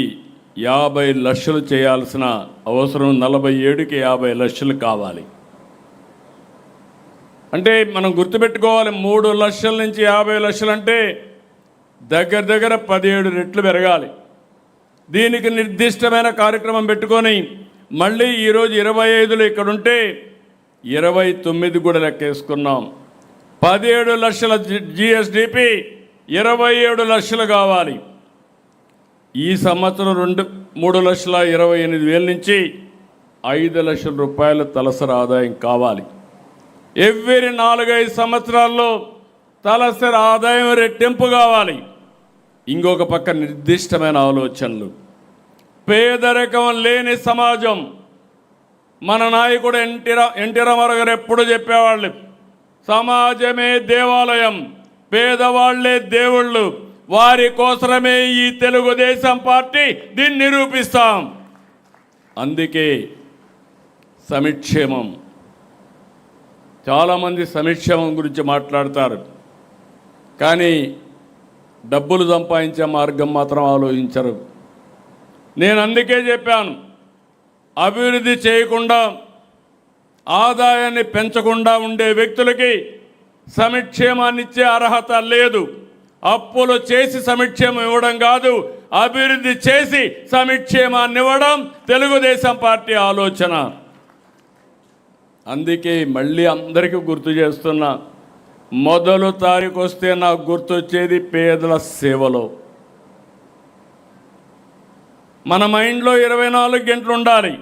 Speaker 2: 50 లక్షలు చేయాల్సిన అవసరం. 47కి 50 లక్షలు కావాలి. అంటే మనం గుర్తుపెట్టుకోవాలి, 3 లక్షల నుంచి 50 లక్షలు అంటే దగ్గర దగ్గర 17 రెట్లు పెరగాలి. దీనికి నిర్దిష్టమైన కార్యక్రమం పెట్టుకొని మళ్ళీ ఈరోజు 25లో ఇక్కడుంటే 29 కూడా లెక్కేసుకున్నాం. 17 లక్షల జిఎస్డిపి 27 లక్షలు కావాలి. ఈ సంవత్సరం 3,28,000 నుంచి 5 లక్షల రూపాయల తలసరి ఆదాయం కావాలి. ఎవ్రీ 4-5 సంవత్సరాల్లో తలసరి ఆదాయం రెట్టింపు కావాలి. ఇంకొక పక్క నిర్దిష్టమైన ఆలోచనలు. పేదరికం లేని సమాజం. మన నాయకుడు ఎన్టీ రామారావు గారు ఎప్పుడు చెప్పేవాళ్ళు, సమాజమే దేవాలయం, పేదవాళ్లే దేవుళ్ళు, వారి కోసమే ఈ తెలుగుదేశం పార్టీ దీన్ని నిరూపిస్తాం. అందుకే సంక్షేమం. చాలామంది సంక్షేమం గురించి మాట్లాడతారు, కానీ డబ్బులు సంపాదించే మార్గం మాత్రం ఆలోచించరు. నేను అందుకే చెప్పాను, అభివృద్ధి చేయకుండా ఆదాయాన్ని పెంచకుండా ఉండే వ్యక్తులకి సంక్షేమాన్ని ఇచ్చే అర్హత లేదు. అప్పులు చేసి సంక్షేమం ఇవ్వడం కాదు, అభివృద్ధి చేసి సంక్షేమాన్ని ఇవ్వడం తెలుగుదేశం పార్టీ ఆలోచన. అందుకే మళ్ళీ అందరికీ గుర్తు చేస్తున్నా, మొదలు తారీఖు వస్తే నాకు గుర్తొచ్చేది పేదల సేవలో. మన మైండ్లో 24 గంటలు ఉండాలి.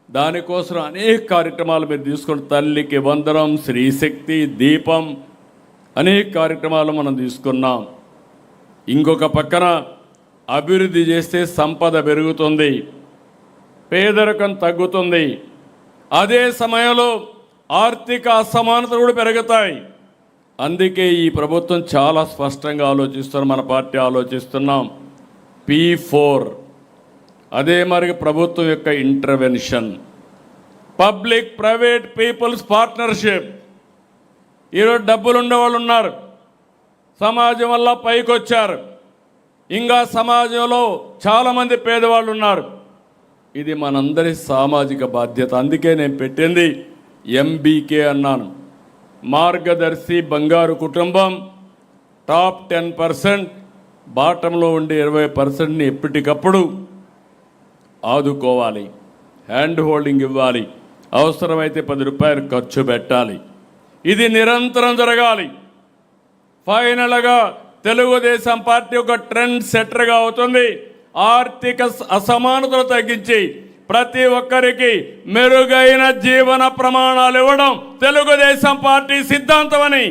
Speaker 2: దానికోసం అనేక కార్యక్రమాలు మీరు తీసుకుని, తల్లికి వందనం, శ్రీశక్తి, దీపం, అనేక కార్యక్రమాలు మనం తీసుకున్నాం. ఇంకొక పక్కన అభివృద్ధి చేస్తే సంపద పెరుగుతుంది, పేదరికం తగ్గుతుంది. అదే సమయంలో ఆర్థిక అసమానత కూడా పెరుగుతాయి. అందుకే ఈ ప్రభుత్వం చాలా స్పష్టంగా ఆలోచిస్తున్నాం, మన పార్టీ ఆలోచిస్తున్నాం. P4 అదే మరి ప్రభుత్వం యొక్క intervention, public private people's partnership. ఈరోజు డబ్బులు ఉండేవాళ్ళు ఉన్నారు, సమాజం వల్ల పైకి వచ్చారు. ఇంకా సమాజంలో చాలామంది పేదవాళ్ళు ఉన్నారు. ఇది మనందరి సామాజిక బాధ్యత. అందుకే నేను పెట్టింది MBK అన్నాను, మార్గదర్శి బంగారు కుటుంబం. టాప్ 10%, బాటంలో ఉండే 20%ని ఎప్పటికప్పుడు ఆదుకోవాలి, హ్యాండ్ హోల్డింగ్ ఇవ్వాలి, అవసరమైతే 10 రూపాయలు ఖర్చు పెట్టాలి. ఇది నిరంతరం జరగాలి. ఫైనల్గా తెలుగుదేశం పార్టీ ఒక ట్రెండ్ సెట్టర్గా అవుతుంది. ఆర్థిక అసమానతలు తగ్గించి ప్రతి ఒక్కరికి మెరుగైన జీవన ప్రమాణాలు ఇవ్వడం తెలుగుదేశం పార్టీ సిద్ధాంతమని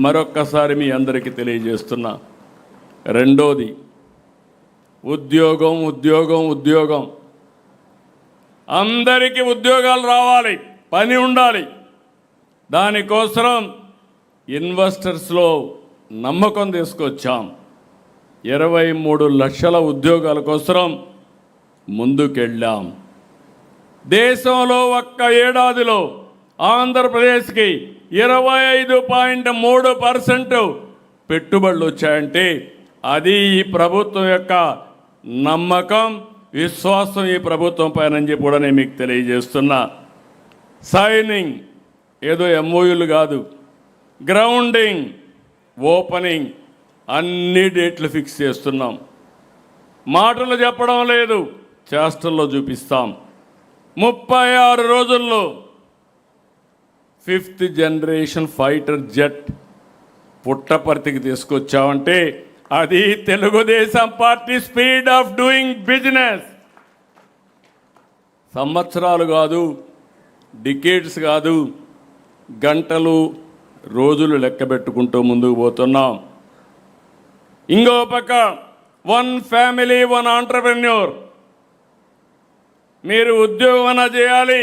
Speaker 2: మరొక్కసారి మీ అందరికీ తెలియజేస్తున్నా. రెండోది ఉద్యోగం, ఉద్యోగం, ఉద్యోగం. అందరికీ ఉద్యోగాలు రావాలి, పని ఉండాలి. దానికోసం ఇన్వెస్టర్స్లో నమ్మకం తీసుకొచ్చాం. 23 లక్షల ఉద్యోగాల కోసం ముందుకెళ్ళాం. దేశంలో ఒక్క ఏడాదిలో ఆంధ్రప్రదేశ్కి 25.3% పెట్టుబడులు వచ్చాయంటే అది ఈ ప్రభుత్వం యొక్క నమ్మకం, విశ్వాసం ఈ ప్రభుత్వం పైన చెప్పి కూడా నేను మీకు తెలియజేస్తున్నా. సైనింగ్ ఏదో MOUలు కాదు, గ్రౌండింగ్, ఓపెనింగ్ అన్ని డేట్లు ఫిక్స్ చేస్తున్నాం. మాటలు చెప్పడం లేదు, చేష్టల్లో చూపిస్తాం. 36 రోజుల్లో 5th జనరేషన్ ఫైటర్ జెట్ పుట్టపర్తికి తీసుకొచ్చామంటే అది Telugu Desam party speed of doing business. సంవత్సరాలు కాదు, డికేడ్స్ కాదు, గంటలు, రోజులు లెక్క పెట్టుకుంటూ ముందుకు పోతున్నాం. ఇంకో పక్క 1 ఫ్యామిలీ 1 ఆంటర్ప్రెన్యూర్. మీరు ఉద్యోగం చేయాలి,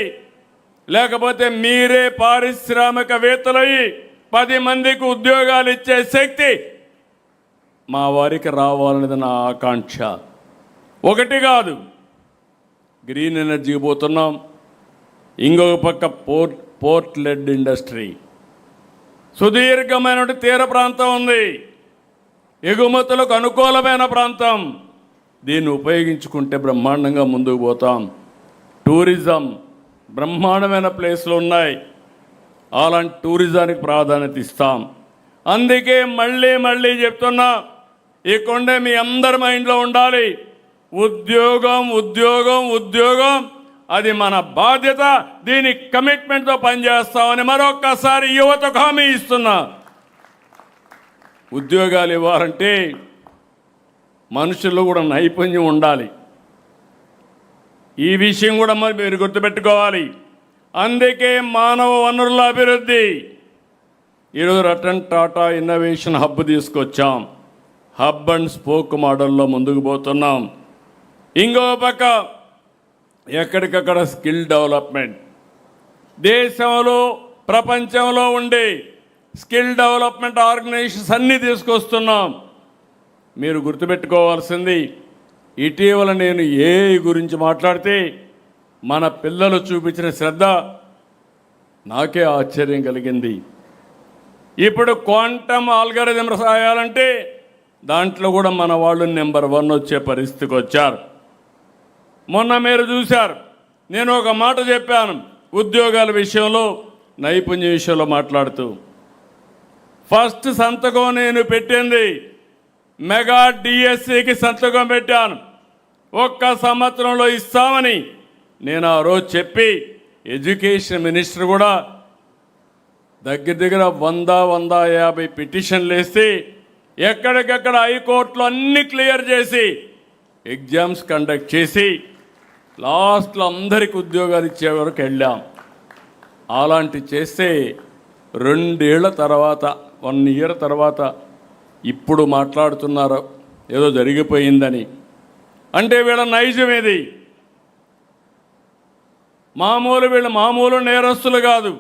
Speaker 2: లేకపోతే మీరే పారిశ్రామికవేత్తలయ్యి 10 మందికి ఉద్యోగాలు ఇచ్చే శక్తి మా వారికి రావాలనేది నా ఆకాంక్ష. ఒకటి కాదు, గ్రీన్ ఎనర్జీకి పోతున్నాం. ఇంకొక పక్క పోర్ట్ లెడ్ ఇండస్ట్రీ. సుదీర్ఘమైన తీర ప్రాంతం ఉంది, ఎగుమతులకు అనుకూలమైన ప్రాంతం. దీన్ని ఉపయోగించుకుంటే బ్రహ్మాండంగా ముందుకు పోతాం. టూరిజం బ్రహ్మాండమైన ప్లేస్లు ఉన్నాయి, అలాంటి టూరిజానికి ప్రాధాన్యత ఇస్తాం. అందుకే మళ్ళీ చెప్తున్నా, ఈ కొండే మీ అందరి మైండ్లో ఉండాలి. ఉద్యోగం ఉద్యోగం ఉద్యోగం, అది మన బాధ్యత. దీని కమిట్మెంట్తో పనిచేస్తామని మరొక్కసారి యువతకు హామీ ఇస్తున్నా. ఉద్యోగాలు ఇవ్వాలంటే మనుషుల్లో కూడా నైపుణ్యం ఉండాలి. ఈ విషయం కూడా మరి మీరు గుర్తుపెట్టుకోవాలి. అందుకే మానవ వనరుల అభివృద్ధి. ఈరోజు రతన్ టాటా ఇన్నోవేషన్ హబ్ తీసుకొచ్చాం. హబ్ అండ్ స్పోక్ మోడల్లో ముందుకు పోతున్నాం. ఇంకో పక్క ఎక్కడికక్కడ స్కిల్ డెవలప్మెంట్, దేశంలో ప్రపంచంలో ఉండే స్కిల్ డెవలప్మెంట్ ఆర్గనైజేషన్స్ అన్నీ తీసుకొస్తున్నాం. మీరు గుర్తుపెట్టుకోవాల్సింది, ఇటీవల నేను ఏఐ గురించి మాట్లాడితే మన పిల్లలు చూపించిన శ్రద్ధ నాకే ఆశ్చర్యం కలిగింది. ఇప్పుడు క్వాంటమ్ ఆల్గరిథం రాయాలంటే దాంట్లో కూడా మన వాళ్ళు నెంబర్ 1 వచ్చే పరిస్థితికి వచ్చారు. మొన్న మీరు చూశారు, నేను ఒక మాట చెప్పాను ఉద్యోగాల విషయంలో, నైపుణ్య విషయంలో మాట్లాడుతూ. ఫస్ట్ సంతకం నేను పెట్టింది మెగా డిఎస్సికి సంతకం పెట్టాను. 1 సంవత్సరంలో ఇస్తామని నేను ఆ రోజు చెప్పి, ఎడ్యుకేషన్ మినిస్టర్ కూడా దగ్గర 100-150 పిటిషన్లు వేసి ఎక్కడికక్కడ హైకోర్టులో అన్ని క్లియర్ చేసి ఎగ్జామ్స్ కండక్ట్ చేసి లాస్ట్లో అందరికి ఉద్యోగాలు ఇచ్చే వరకు వెళ్ళాం. అలాంటి చేస్తే 2 ఏళ్ల తర్వాత 1 ఇయర్ తర్వాత ఇప్పుడు మాట్లాడుతున్నారు ఏదో జరిగిపోయిందని. అంటే వీళ్ళ నైజం ఏది? వీళ్ళు మామూలు నేరస్తులు కాదు,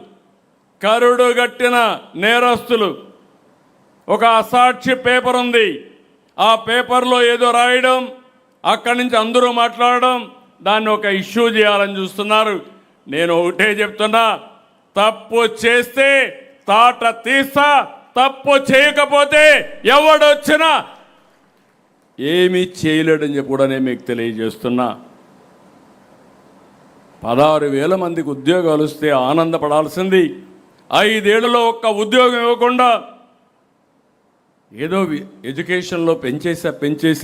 Speaker 2: కరుడు గట్టిన నేరస్తులు. ఒక అసాక్షి పేపర్ ఉంది, ఆ పేపర్లో ఏదో రాయడం, అక్కడి నుంచి అందరూ మాట్లాడడం, దాన్ని ఒక ఇష్యూ చేయాలని చూస్తున్నారు. నేను ఒకటే చెప్తున్నా, తప్పు చేస్తే తాట తీస్తా, తప్పు చేయకపోతే ఎవడొచ్చినా ఏమీ చేయలేడని చెప్పి కూడా నేను మీకు తెలియజేస్తున్నా. 16,000 మందికి ఉద్యోగాలు వస్తే ఆనందపడాల్సింది 5 ఏళ్లలో ఒక్క ఉద్యోగం ఇవ్వకుండా ఏదో ఎడ్యుకేషన్లో పెంచేసా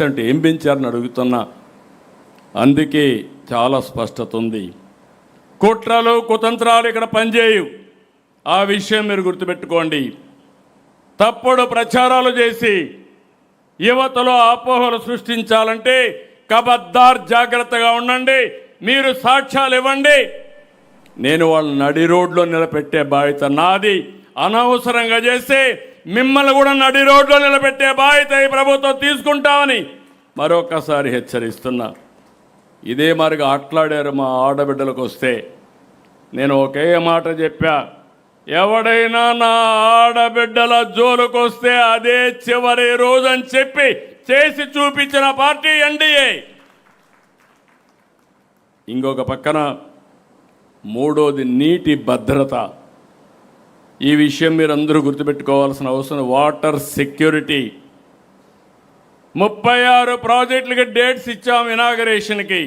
Speaker 2: అంటే ఏం పెంచారని అడుగుతున్నా. అందుకే చాలా స్పష్టత ఉంది. కుట్రలు కుతంత్రాలు ఇక్కడ పనిచేయవు. ఆ విషయం మీరు గుర్తుపెట్టుకోండి. తప్పుడు ప్రచారాలు చేసి యువతలో అపోహలు సృష్టించాలంటే కబద్దార్ జాగ్రత్తగా ఉండండి. మీరు సాక్ష్యాలు ఇవ్వండి, నేను వాళ్ళ నడి రోడ్లో నిలబెట్టే బాధ్యత నాది. అనవసరంగా చేస్తే మిమ్మల్ని కూడా నడి రోడ్లో నిలబెట్టే బాధ్యత ఈ ప్రభుత్వం తీసుకుంటామని మరొకసారి హెచ్చరిస్తున్నా. ఇదే మరిగా ఆటలాడారు మా ఆడబిడ్డలకు వస్తే. నేను ఒకే మాట చెప్పా, ఎవడైనా నా ఆడబిడ్డల జోలుకు వస్తే అదే చివరి రోజని చెప్పి చేసి చూపించిన పార్టీ ఎన్డీఏ. ఇంకొక పక్కన మూడోది నీటి భద్రత. ఈ విషయం మీరు అందరూ గుర్తుపెట్టుకోవాల్సిన అవసరం. Water security. 36 ప్రాజెక్టులకి డేట్స్ ఇచ్చాం ఇనాగరేషన్కి.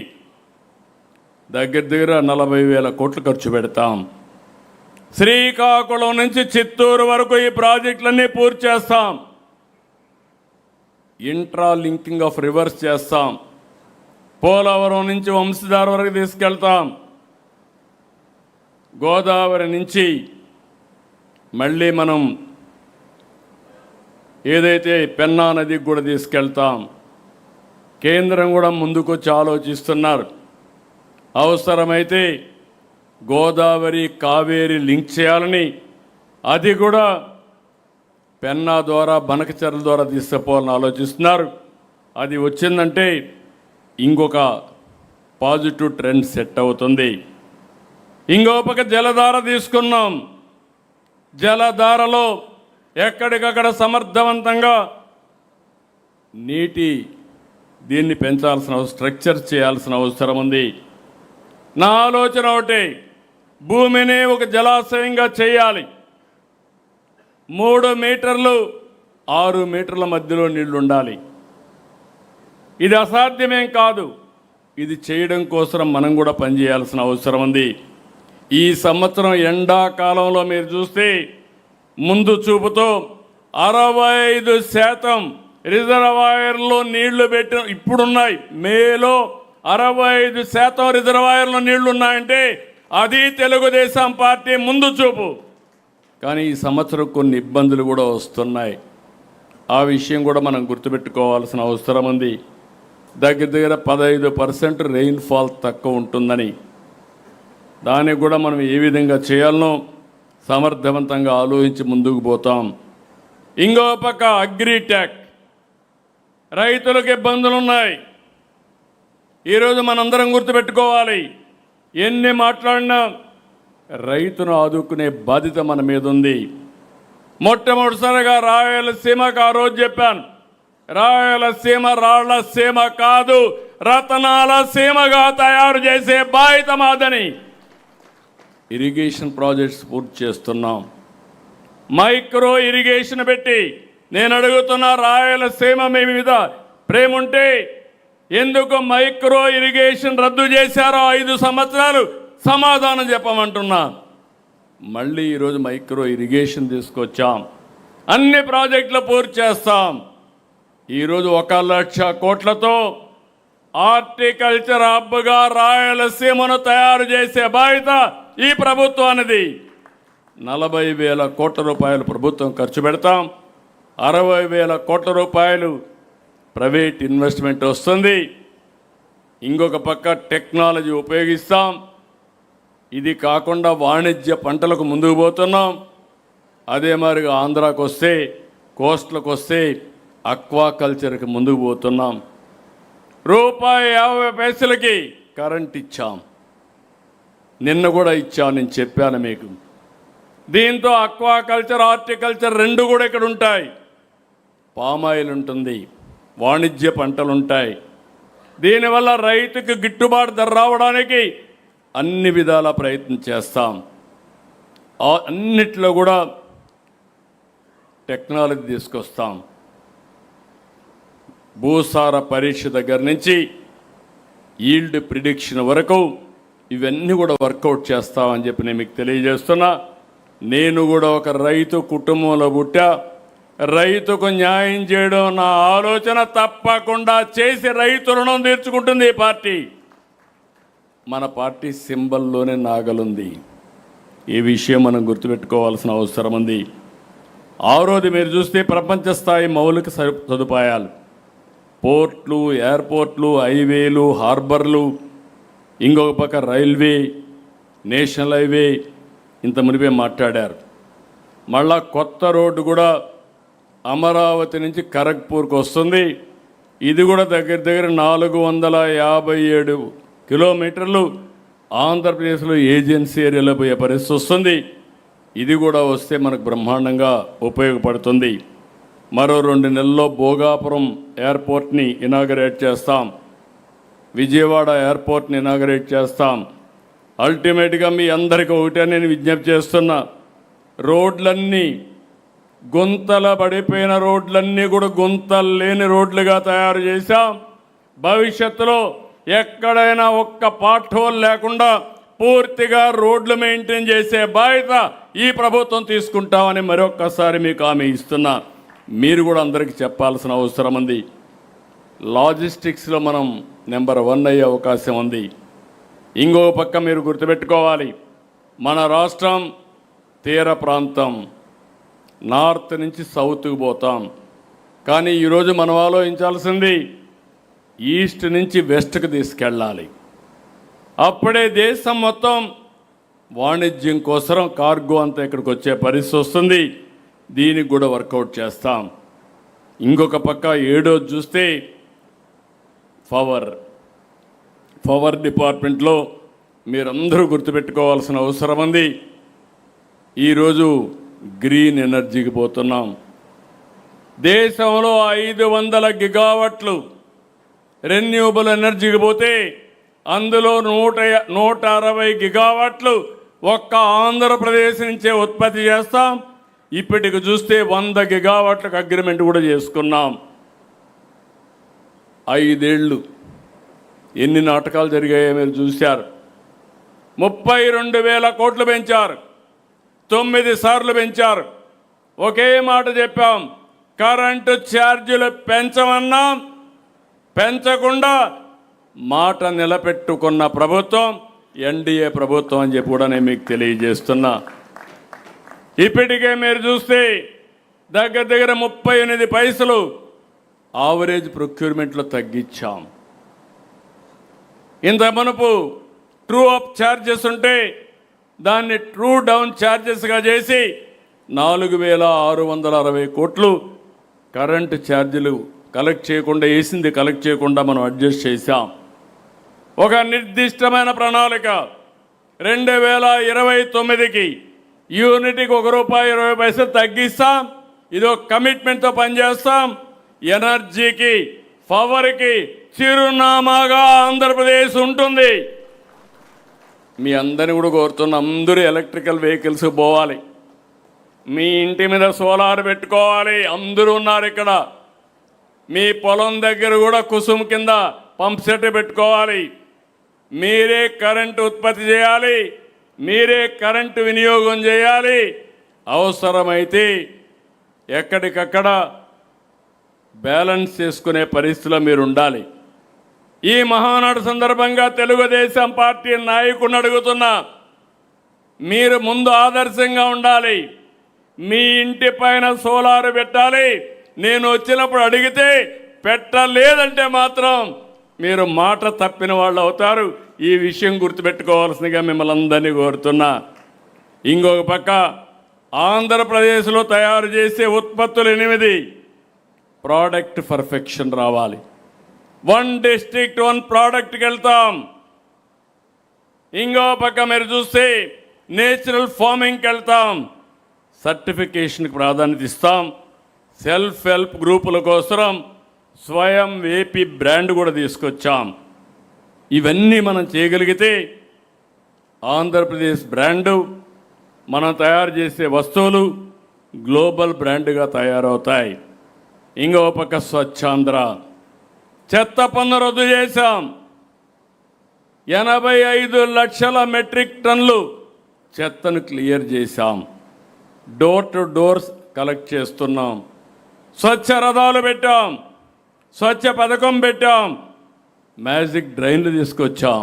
Speaker 2: దగ్గర 40,000 కోట్లు ఖర్చు పెడతాం. శ్రీకాకుళం నుంచి చిత్తూరు వరకు ఈ ప్రాజెక్టులన్నీ పూర్తి చేస్తాం. ఇంట్రా లింకింగ్ ఆఫ్ రివర్స్ చేస్తాం. పోలవరం నుంచి వంశధార వరకు తీసుకెళ్తాం. గోదావరి నుంచి మళ్ళీ మనం ఏదైతే పెన్నా నదికి కూడా తీసుకెళ్తాం. కేంద్రం కూడా ముందుకొచ్చి ఆలోచిస్తున్నారు. అవసరమైతే గోదావరి కావేరి లింక్ చేయాలని, అది కూడా పెన్నా ద్వారా బనకచెర్ల ద్వారా తీసుకుపోవాలని ఆలోచిస్తున్నారు. అది వచ్చిందంటే ఇంకొక పాజిటివ్ ట్రెండ్ సెట్ అవుతుంది. ఇంకో పక్క జలధార తీసుకున్నాం. జలధారలో ఎక్కడికక్కడ సమర్థవంతంగా దీన్ని పెంచాల్సిన స్ట్రక్చర్ చేయాల్సిన అవసరం ఉంది. నా ఆలోచన ఒకటి, భూమిని ఒక జలాశయంగా చేయాలి. 3 మీటర్లు 6 మీటర్ల మధ్యలో నీళ్లు ఉండాలి. ఇది అసాధ్యమేం కాదు. ఇది చేయడం కోసం మనం కూడా పనిచేయాల్సిన అవసరం ఉంది. ఈ సంవత్సరం ఎండాకాలంలో మీరు చూస్తే ముందు చూపుతో 65% రిజర్వాయర్లో నీళ్లు పెట్టిన ఇప్పుడున్నాయి. మేలో 65% రిజర్వాయర్లో నీళ్లు ఉన్నాయంటే అది తెలుగుదేశం పార్టీ ముందు చూపు. కానీ ఈ సంవత్సరం కొన్ని ఇబ్బందులు కూడా వస్తున్నాయి. ఆ విషయం కూడా మనం గుర్తుపెట్టుకోవాల్సిన అవసరం ఉంది. దగ్గర 15% రెయిన్ఫాల్ తక్కువ ఉంటుందని, దానికి కూడా మనం ఏ విధంగా చేయాలనో సమర్థవంతంగా ఆలోచించి ముందుకు పోతాం. ఇంకో పక్క అగ్రిటెక్, రైతులకు ఇబ్బందులు ఉన్నాయి. ఈరోజు మనందరం గుర్తుపెట్టుకోవాలి, ఎన్ని మాట్లాడినా రైతును ఆదుకునే బాధ్యత మన మీద ఉంది. మొట్టమొదటిసారిగా రాయలసీమకు ఆ రోజు చెప్పాను, రాయలసీమ రాళ్ల సీమ కాదు, రతనాల సీమగా తయారు చేసే బాధ్యత మాదని. ఇరిగేషన్ ప్రాజెక్ట్స్ పూర్తి చేస్తున్నాం. మైక్రో ఇరిగేషన్ పెట్టి నేను అడుగుతున్న రాయలసీమ మీ మీద ప్రేమ ఉంటే ఎందుకు మైక్రో ఇరిగేషన్ రద్దు చేశారో 5 సంవత్సరాలు సమాధానం చెప్పమంటున్నా. మళ్ళీ ఈరోజు మైక్రో ఇరిగేషన్ తీసుకొచ్చాం. అన్ని ప్రాజెక్టులు పూర్తి చేస్తాం. ఈరోజు 1,00,000 కోట్లతో హార్టికల్చర్ హబ్గా రాయలసీమను తయారు చేసే బాధ్యత ఈ ప్రభుత్వానిది. 40,000 కోట్ల రూపాయలు ప్రభుత్వం ఖర్చు పెడతాం. 60,000 కోట్ల రూపాయలు ప్రైవేట్ ఇన్వెస్ట్మెంట్ వస్తుంది. ఇంకొక పక్క టెక్నాలజీ ఉపయోగిస్తాం. ఇది కాకుండా వాణిజ్య పంటలకు ముందుకు పోతున్నాం. అదే మరిగా ఆంధ్రాకు వస్తే, కోస్ట్లకు వస్తే అక్వాకల్చర్కి ముందుకు పోతున్నాం. ₹50 కరెంట్ ఇచ్చాం. నిన్న కూడా ఇచ్చాను, నేను చెప్పాను మీకు. దీంతో అక్వాకల్చర్, హార్టికల్చర్ 2 కూడా ఇక్కడ ఉంటాయి. పామాయిల్ ఉంటుంది, వాణిజ్య పంటలు ఉంటాయి. దీనివల్ల రైతుకు గిట్టుబాటు ధర రావడానికి అన్ని విధాల ప్రయత్నం చేస్తాం. అన్నిట్లో కూడా టెక్నాలజీ తీసుకొస్తాం. భూసార పరీక్ష దగ్గర నుంచి ఈల్డ్ ప్రిడిక్షన్ వరకు ఇవన్నీ కూడా వర్కౌట్ చేస్తామని చెప్పి నేను మీకు తెలియజేస్తున్నా. నేను కూడా ఒక రైతు కుటుంబంలో పుట్టా. రైతుకు న్యాయం చేయడం నా ఆలోచన. తప్పకుండా చేసి రైతు రుణం తీర్చుకుంటుంది ఈ పార్టీ. మన పార్టీ సింబల్లోనే నాగలుంది. ఈ విషయం మనం గుర్తుపెట్టుకోవాల్సిన అవసరం ఉంది. ఆ రోజు మీరు చూస్తే ప్రపంచ స్థాయి మౌలిక సదుపాయాలు, పోర్ట్లు, ఎయిర్పోర్ట్లు, హైవేలు, హార్బర్లు, ఇంకొక పక్క రైల్వే, నేషనల్ హైవే, ఇంత మునిపే మాట్లాడారు. మళ్ళా కొత్త రోడ్డు కూడా అమరావతి నుంచి ఖరగ్పూర్కి వస్తుంది. ఇది కూడా దగ్గర 457 కిలోమీటర్లు ఆంధ్రప్రదేశ్లో ఏజెన్సీ ఏరియాలో పోయే పరిస్థితి వస్తుంది. ఇది కూడా వస్తే మనకు బ్రహ్మాండంగా ఉపయోగపడుతుంది. మరో 2 నెలల్లో భోగాపురం ఎయిర్పోర్ట్ని ఇనాగరేట్ చేస్తాం. విజయవాడ ఎయిర్పోర్ట్ని ఇనాగరేట్ చేస్తాం. అల్టిమేట్గా మీ అందరికీ ఒకటే నేను విజ్ఞప్తి చేస్తున్నా, రోడ్లన్నీ గుంతల పడిపోయిన రోడ్లన్నీ కూడా గుంతలు లేని రోడ్లుగా తయారు చేశాం. భవిష్యత్తులో ఎక్కడైనా ఒక్క పార్ట్ హోల్ లేకుండా పూర్తిగా రోడ్లు మెయింటైన్ చేసే బాధ్యత ఈ ప్రభుత్వం తీసుకుంటామని మరొక్కసారి మీకు హామీ ఇస్తున్నా. మీరు కూడా అందరికీ చెప్పాల్సిన అవసరం ఉంది. లాజిస్టిక్స్లో మనం నెంబర్ 1 అయ్యే అవకాశం ఉంది. ఇంకో పక్క మీరు గుర్తుపెట్టుకోవాలి, మన రాష్ట్రం తీర ప్రాంతం, నార్త్ నుంచి సౌత్కి పోతాం. కానీ ఈరోజు మనం ఆలోచించాల్సింది ఈస్ట్ నుంచి వెస్ట్కి తీసుకెళ్ళాలి. అప్పుడే దేశం మొత్తం వాణిజ్యం కోసం కార్గో అంతా ఇక్కడికి వచ్చే పరిస్థితి వస్తుంది. దీనికి కూడా వర్కౌట్ చేస్తాం. ఇంకొక పక్క 7వ చూస్తే పవర్ డిపార్ట్మెంట్లో మీరందరూ గుర్తుపెట్టుకోవాల్సిన అవసరం ఉంది. ఈరోజు గ్రీన్ ఎనర్జీకి పోతున్నాం. దేశంలో 500 గిగావాట్లు రెన్యూబుల్ ఎనర్జీకి పోతే అందులో 160 గిగావాట్లు ఒక్క ఆంధ్రప్రదేశ్ నుంచే ఉత్పత్తి చేస్తాం. ఇప్పటికి చూస్తే 100 గిగావాట్లకు అగ్రిమెంట్ కూడా చేసుకున్నాం. 5 ఏళ్ళు ఎన్ని నాటకాలు జరిగాయో మీరు చూశారు. 32,000 కోట్లు పెంచారు, 9 సార్లు పెంచారు. ఒకే మాట చెప్పాం, కరెంటు ఛార్జీలు పెంచమన్నాం, పెంచకుండా మాట నిలబెట్టుకున్న ప్రభుత్వం ఎన్డీఏ ప్రభుత్వం అని చెప్పి కూడా నేను మీకు తెలియజేస్తున్నా. ఇప్పటికే మీరు చూస్తే దగ్గర దగ్గర 38 పైసలు ఆవరేజ్ ప్రొక్యూర్మెంట్లో తగ్గించాం. ఇంత మునుపు ట్రూ అప్ ఛార్జెస్ ఉంటే దాన్ని ట్రూ డౌన్ ఛార్జెస్గా చేసి 4,660 కోట్లు కరెంటు ఛార్జీలు కలెక్ట్ చేయకుండా మనం అడ్జస్ట్ చేశాం. ఒక నిర్దిష్టమైన ప్రణాళిక 2029కి యూనిట్కి ₹1.20 తగ్గిస్తాం. ఇది ఒక కమిట్మెంట్తో పనిచేస్తాం. ఎనర్జీకి, పవర్కి చిరునామాగా ఆంధ్రప్రదేశ్ ఉంటుంది. మీ అందరిని కూడా కోరుతున్న అందరూ ఎలక్ట్రికల్ వెహికల్స్ పోవాలి. మీ ఇంటి మీద సోలార్ పెట్టుకోవాలి. అందరూ ఉన్నారు ఇక్కడ. మీ పొలం దగ్గర కూడా కుసుమ్ కింద పంప్ సెట్ పెట్టుకోవాలి. మీరే కరెంటు ఉత్పత్తి చేయాలి, మీరే కరెంటు వినియోగం చేయాలి. అవసరమైతే ఎక్కడికక్కడ బ్యాలెన్స్ చేసుకునే పరిస్థితిలో మీరు ఉండాలి. ఈ మహానాడు సందర్భంగా తెలుగుదేశం పార్టీ నాయకుడిని అడుగుతున్నా, మీరు ముందు ఆదర్శంగా ఉండాలి. మీ ఇంటి పైన సోలార్ పెట్టాలి. నేను వచ్చినప్పుడు అడిగితే పెట్టలేదంటే మాత్రం మీరు మాట తప్పిన వాళ్ళు అవుతారు. ఈ విషయం గుర్తుపెట్టుకోవాల్సిందిగా మిమ్మల్ని అందరినీ కోరుతున్నా. ఇంకొక పక్క ఆంధ్రప్రదేశ్లో తయారు చేసే ఉత్పత్తులు 8 ప్రోడక్ట్ పర్ఫెక్షన్ రావాలి. 1 డిస్ట్రిక్ట్ 1 ప్రోడక్ట్కి వెళ్తాం. ఇంకో పక్క మీరు చూస్తే నేచురల్ ఫార్మింగ్కి వెళ్తాం. సర్టిఫికేషన్కి ప్రాధాన్యత ఇస్తాం. సెల్ఫ్ హెల్ప్ గ్రూపుల కోసం స్వయం ఏపీ బ్రాండ్ కూడా తీసుకొచ్చాం. ఇవన్నీ మనం చేయగలిగితే ఆంధ్రప్రదేశ్ బ్రాండు, మనం తయారు చేసే వస్తువులు గ్లోబల్ బ్రాండ్గా తయారవుతాయి. ఇంకో పక్క స్వచ్ఛాంధ్ర, చెత్త పన్ను రద్దు చేశాం. 85 లక్షల మెట్రిక్ టన్నులు చెత్తను క్లియర్ చేశాం. డోర్ టు డోర్స్ కలెక్ట్ చేస్తున్నాం. స్వచ్ఛ రథాలు పెట్టాం, స్వచ్ఛ పథకం పెట్టాం, మ్యాజిక్ డ్రైన్లు తీసుకొచ్చాం,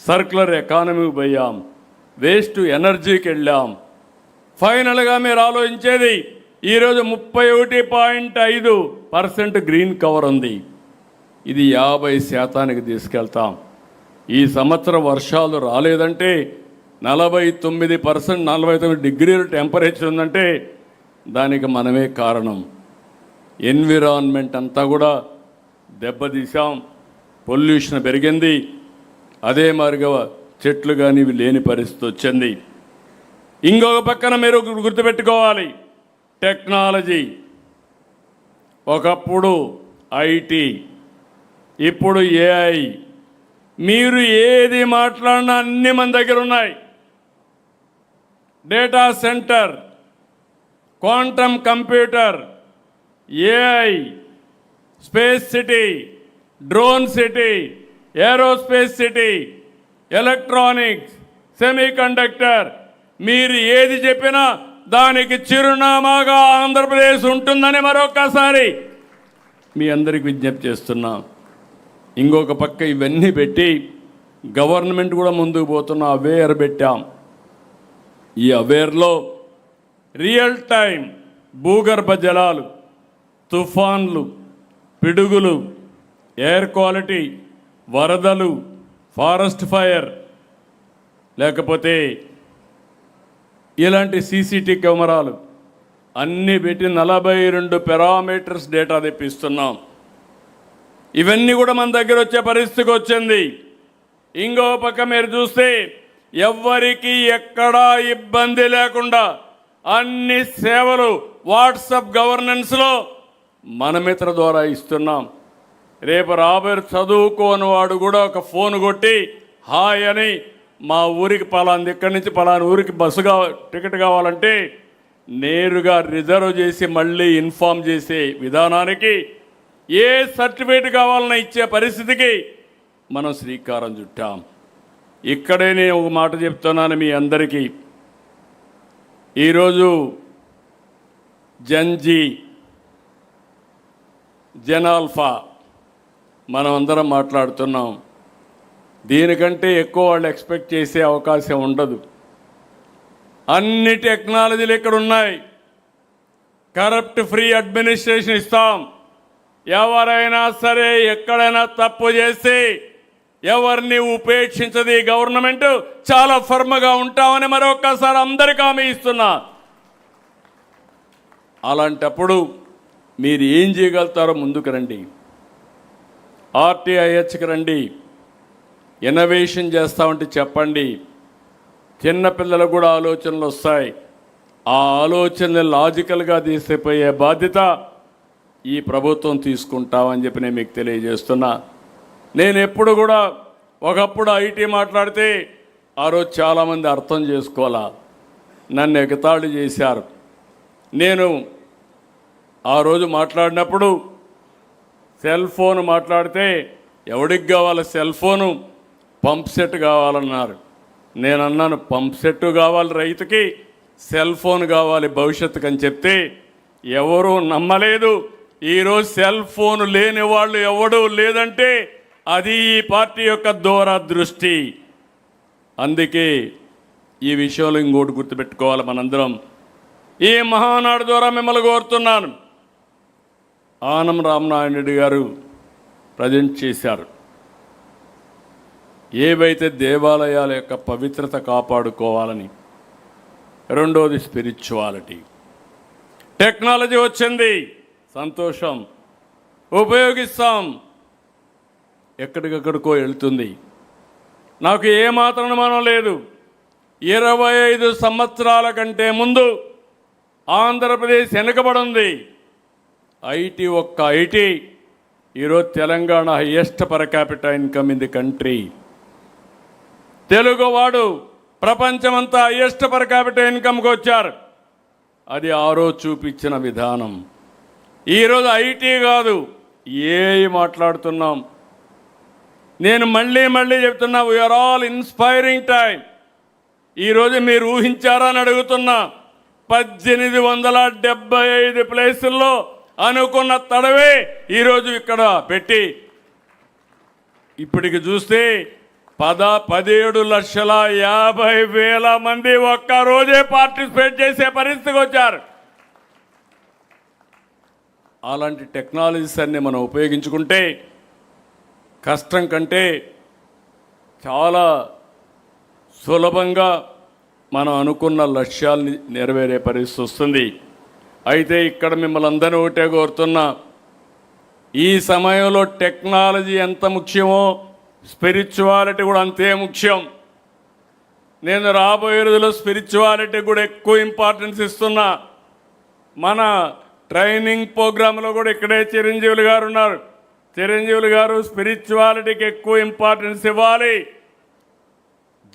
Speaker 2: సర్క్యులర్ ఎకానమీకి పోయాం, వేస్ట్ ఎనర్జీకి వెళ్ళాం. ఫైనల్గా మీరు ఆలోచించేది ఈరోజు 31.5% గ్రీన్ కవర్ ఉంది. ఇది 50% తీసుకెళ్తాం. ఈ సంవత్సరం వర్షాలు రాలేదంటే 49 డిగ్రీల టెంపరేచర్ ఉందంటే దానికి మనమే కారణం. ఎన్విరాన్మెంట్ అంతా కూడా దెబ్బతీసాం. పొల్యూషన్ పెరిగింది. అదే మాదిరిగా చెట్లు కానీ ఇవి లేని పరిస్థితి వచ్చింది. ఇంకొక పక్కన మీరు గుర్తుపెట్టుకోవాలి, టెక్నాలజీ. ఒకప్పుడు ఐటీ, ఇప్పుడు ఏఐ. మీరు ఏది మాట్లాడినా అన్ని మన దగ్గర ఉన్నాయి. Data centre, quantum computer, AI, space city, drone city, aerospace city, electronics, semiconductor. మీరు ఏది చెప్పినా దానికి చిరునామాగా ఆంధ్రప్రదేశ్ ఉంటుందని మరొకసారి మీ అందరికి విజ్ఞప్తి చేస్తున్నాం. ఇంకొక పక్క ఇవన్నీ పెట్టి గవర్నమెంట్ కూడా ముందుకు పోతున్న అవేర్ పెట్టాం. ఈ అవేర్లో రియల్ టైం భూగర్భ జలాలు, తుఫాన్లు, పిడుగులు, ఎయిర్ క్వాలిటీ, వరదలు, ఫారెస్ట్ ఫైర్, లేకపోతే ఇలాంటి సీసీటీ కెమెరాలు అన్నీ పెట్టి 42 పారామీటర్స్ డేటా తెప్పిస్తున్నాం. ఇవన్నీ కూడా మన దగ్గర వచ్చే పరిస్థితికి వచ్చింది. ఇంకో పక్క మీరు చూస్తే ఎవ్వరికీ ఎక్కడా ఇబ్బంది లేకుండా అన్ని సేవలు వాట్సాప్ గవర్నెన్స్లో మన మిత్ర ద్వారా ఇస్తున్నాం. రేపు రాబోయే చదువుకోని వాడు కూడా ఒక ఫోన్ కొట్టి హాయ్ అని మా ఊరికి పలాంది, ఇక్కడి నుంచి పలాని ఊరికి బస్సుగా టికెట్ కావాలంటే నేరుగా రిజర్వ్ చేసి మళ్ళీ ఇన్ఫామ్ చేసే విధానానికి, ఏ సర్టిఫికేట్ కావాలన్నా ఇచ్చే పరిస్థితికి మనం శ్రీకారం చుట్టాం. ఇక్కడే నేను ఒక మాట చెప్తున్నాను మీ అందరికీ. ఈరోజు జంజీ జెనాల్ఫా మనం అందరం మాట్లాడుతున్నాం. దీనికంటే ఎక్కువ వాళ్ళు ఎక్స్పెక్ట్ చేసే అవకాశం ఉండదు. అన్ని టెక్నాలజీలు ఇక్కడ ఉన్నాయి. కరప్ట్ ఫ్రీ అడ్మినిస్ట్రేషన్ ఇస్తాం. ఎవరైనా సరే ఎక్కడైనా తప్పు చేసి ఎవరిని ఉపేక్షించదు ఈ గవర్నమెంట్. చాలా ఫర్మ్గా ఉంటామని మరొక్కసారి అందరికీ హామీ ఇస్తున్నా. అలాంటప్పుడు మీరు ఏం చేయగలుగుతారో ముందుకు రండి. RTIHకి రండి. ఇన్నోవేషన్ చేస్తామంటే చెప్పండి. చిన్నపిల్లలకు కూడా ఆలోచనలు వస్తాయి. ఆ ఆలోచనలు లాజికల్గా తీసిపోయే బాధ్యత ఈ ప్రభుత్వం తీసుకుంటామని చెప్పి నేను మీకు తెలియజేస్తున్నా. నేను ఎప్పుడు కూడా ఒకప్పుడు IT మాట్లాడితే ఆ రోజు చాలామంది అర్థం చేసుకోవాలా, నన్ను ఎగతాళి చేశారు. నేను ఆ రోజు మాట్లాడినప్పుడు సెల్ ఫోన్ మాట్లాడితే ఎవడికి కావాలి సెల్ ఫోను, పంప్ సెట్ కావాలన్నారు. నేను అన్నాను పంప్ సెట్ కావాలి రైతుకి, సెల్ ఫోన్ కావాలి భవిష్యత్తుకు అని చెప్తే ఎవరూ నమ్మలేదు. ఈరోజు సెల్ ఫోన్ లేని వాళ్ళు ఎవడూ లేదంటే అది ఈ పార్టీ యొక్క దూరదృష్టి. అందుకే ఈ విషయంలో ఇంకోటి గుర్తుపెట్టుకోవాలి మనందరం. ఈ మహానాడు ద్వారా మిమ్మల్ని కోరుతున్నాను. ఆనం రామనారాయణ రెడ్డి గారు ప్రజెంట్ చేశారు. ఏవైతే దేవాలయాల యొక్క పవిత్రత కాపాడుకోవాలని, రెండోది స్పిరిచువాలిటీ. టెక్నాలజీ వచ్చింది, సంతోషం, ఉపయోగిస్తాం. ఎక్కడికక్కడికో వెళ్తుంది. నాకు ఏమాత్రం అనుమానం లేదు. 25 సంవత్సరాల కంటే ముందు ఆంధ్రప్రదేశ్ వెనుకబడింది. ఒక్క ఐటీ ఈరోజు Telangana highest per capital income in the country. తెలుగువాడు ప్రపంచమంతా హైయెస్ట్ పర్ క్యాపిటల్ ఇన్కమ్కి వచ్చారు. అది ఆ రోజు చూపించిన విధానం. ఈరోజు ఐటీ కాదు, ఏఐ మాట్లాడుతున్నాం. నేను మళ్ళీ చెప్తున్నా, వీఆర్ ఆల్ ఇన్స్పైరింగ్ టైం. ఈరోజు మీరు ఊహించారా అని అడుగుతున్నా. 1875 ప్లేసుల్లో అనుకున్న తడవే ఈరోజు ఇక్కడ పెట్టి ఇప్పటికి చూస్తే 17,50,000 మంది ఒక్క రోజే పార్టిసిపేట్ చేసే పరిస్థితికి వచ్చారు. అలాంటి టెక్నాలజీస్ అన్ని మనం ఉపయోగించుకుంటే కష్టం కంటే చాలా సులభంగా మనం అనుకున్న లక్ష్యాల్ని నెరవేరే పరిస్థితి వస్తుంది. అయితే ఇక్కడ మిమ్మల్ని అందరూ ఒకటే కోరుతున్నా, ఈ సమయంలో టెక్నాలజీ ఎంత ముఖ్యమో స్పిరిచువాలిటీ కూడా అంతే ముఖ్యం. నేను రాబోయే రోజుల్లో స్పిరిచువాలిటీ కూడా ఎక్కువ ఇంపార్టెన్స్ ఇస్తున్నా. మన ట్రైనింగ్ ప్రోగ్రాంలో కూడా ఇక్కడే చిరంజీవులు గారు ఉన్నారు. చిరంజీవులు గారు స్పిరిచువాలిటీకి ఎక్కువ ఇంపార్టెన్స్ ఇవ్వాలి.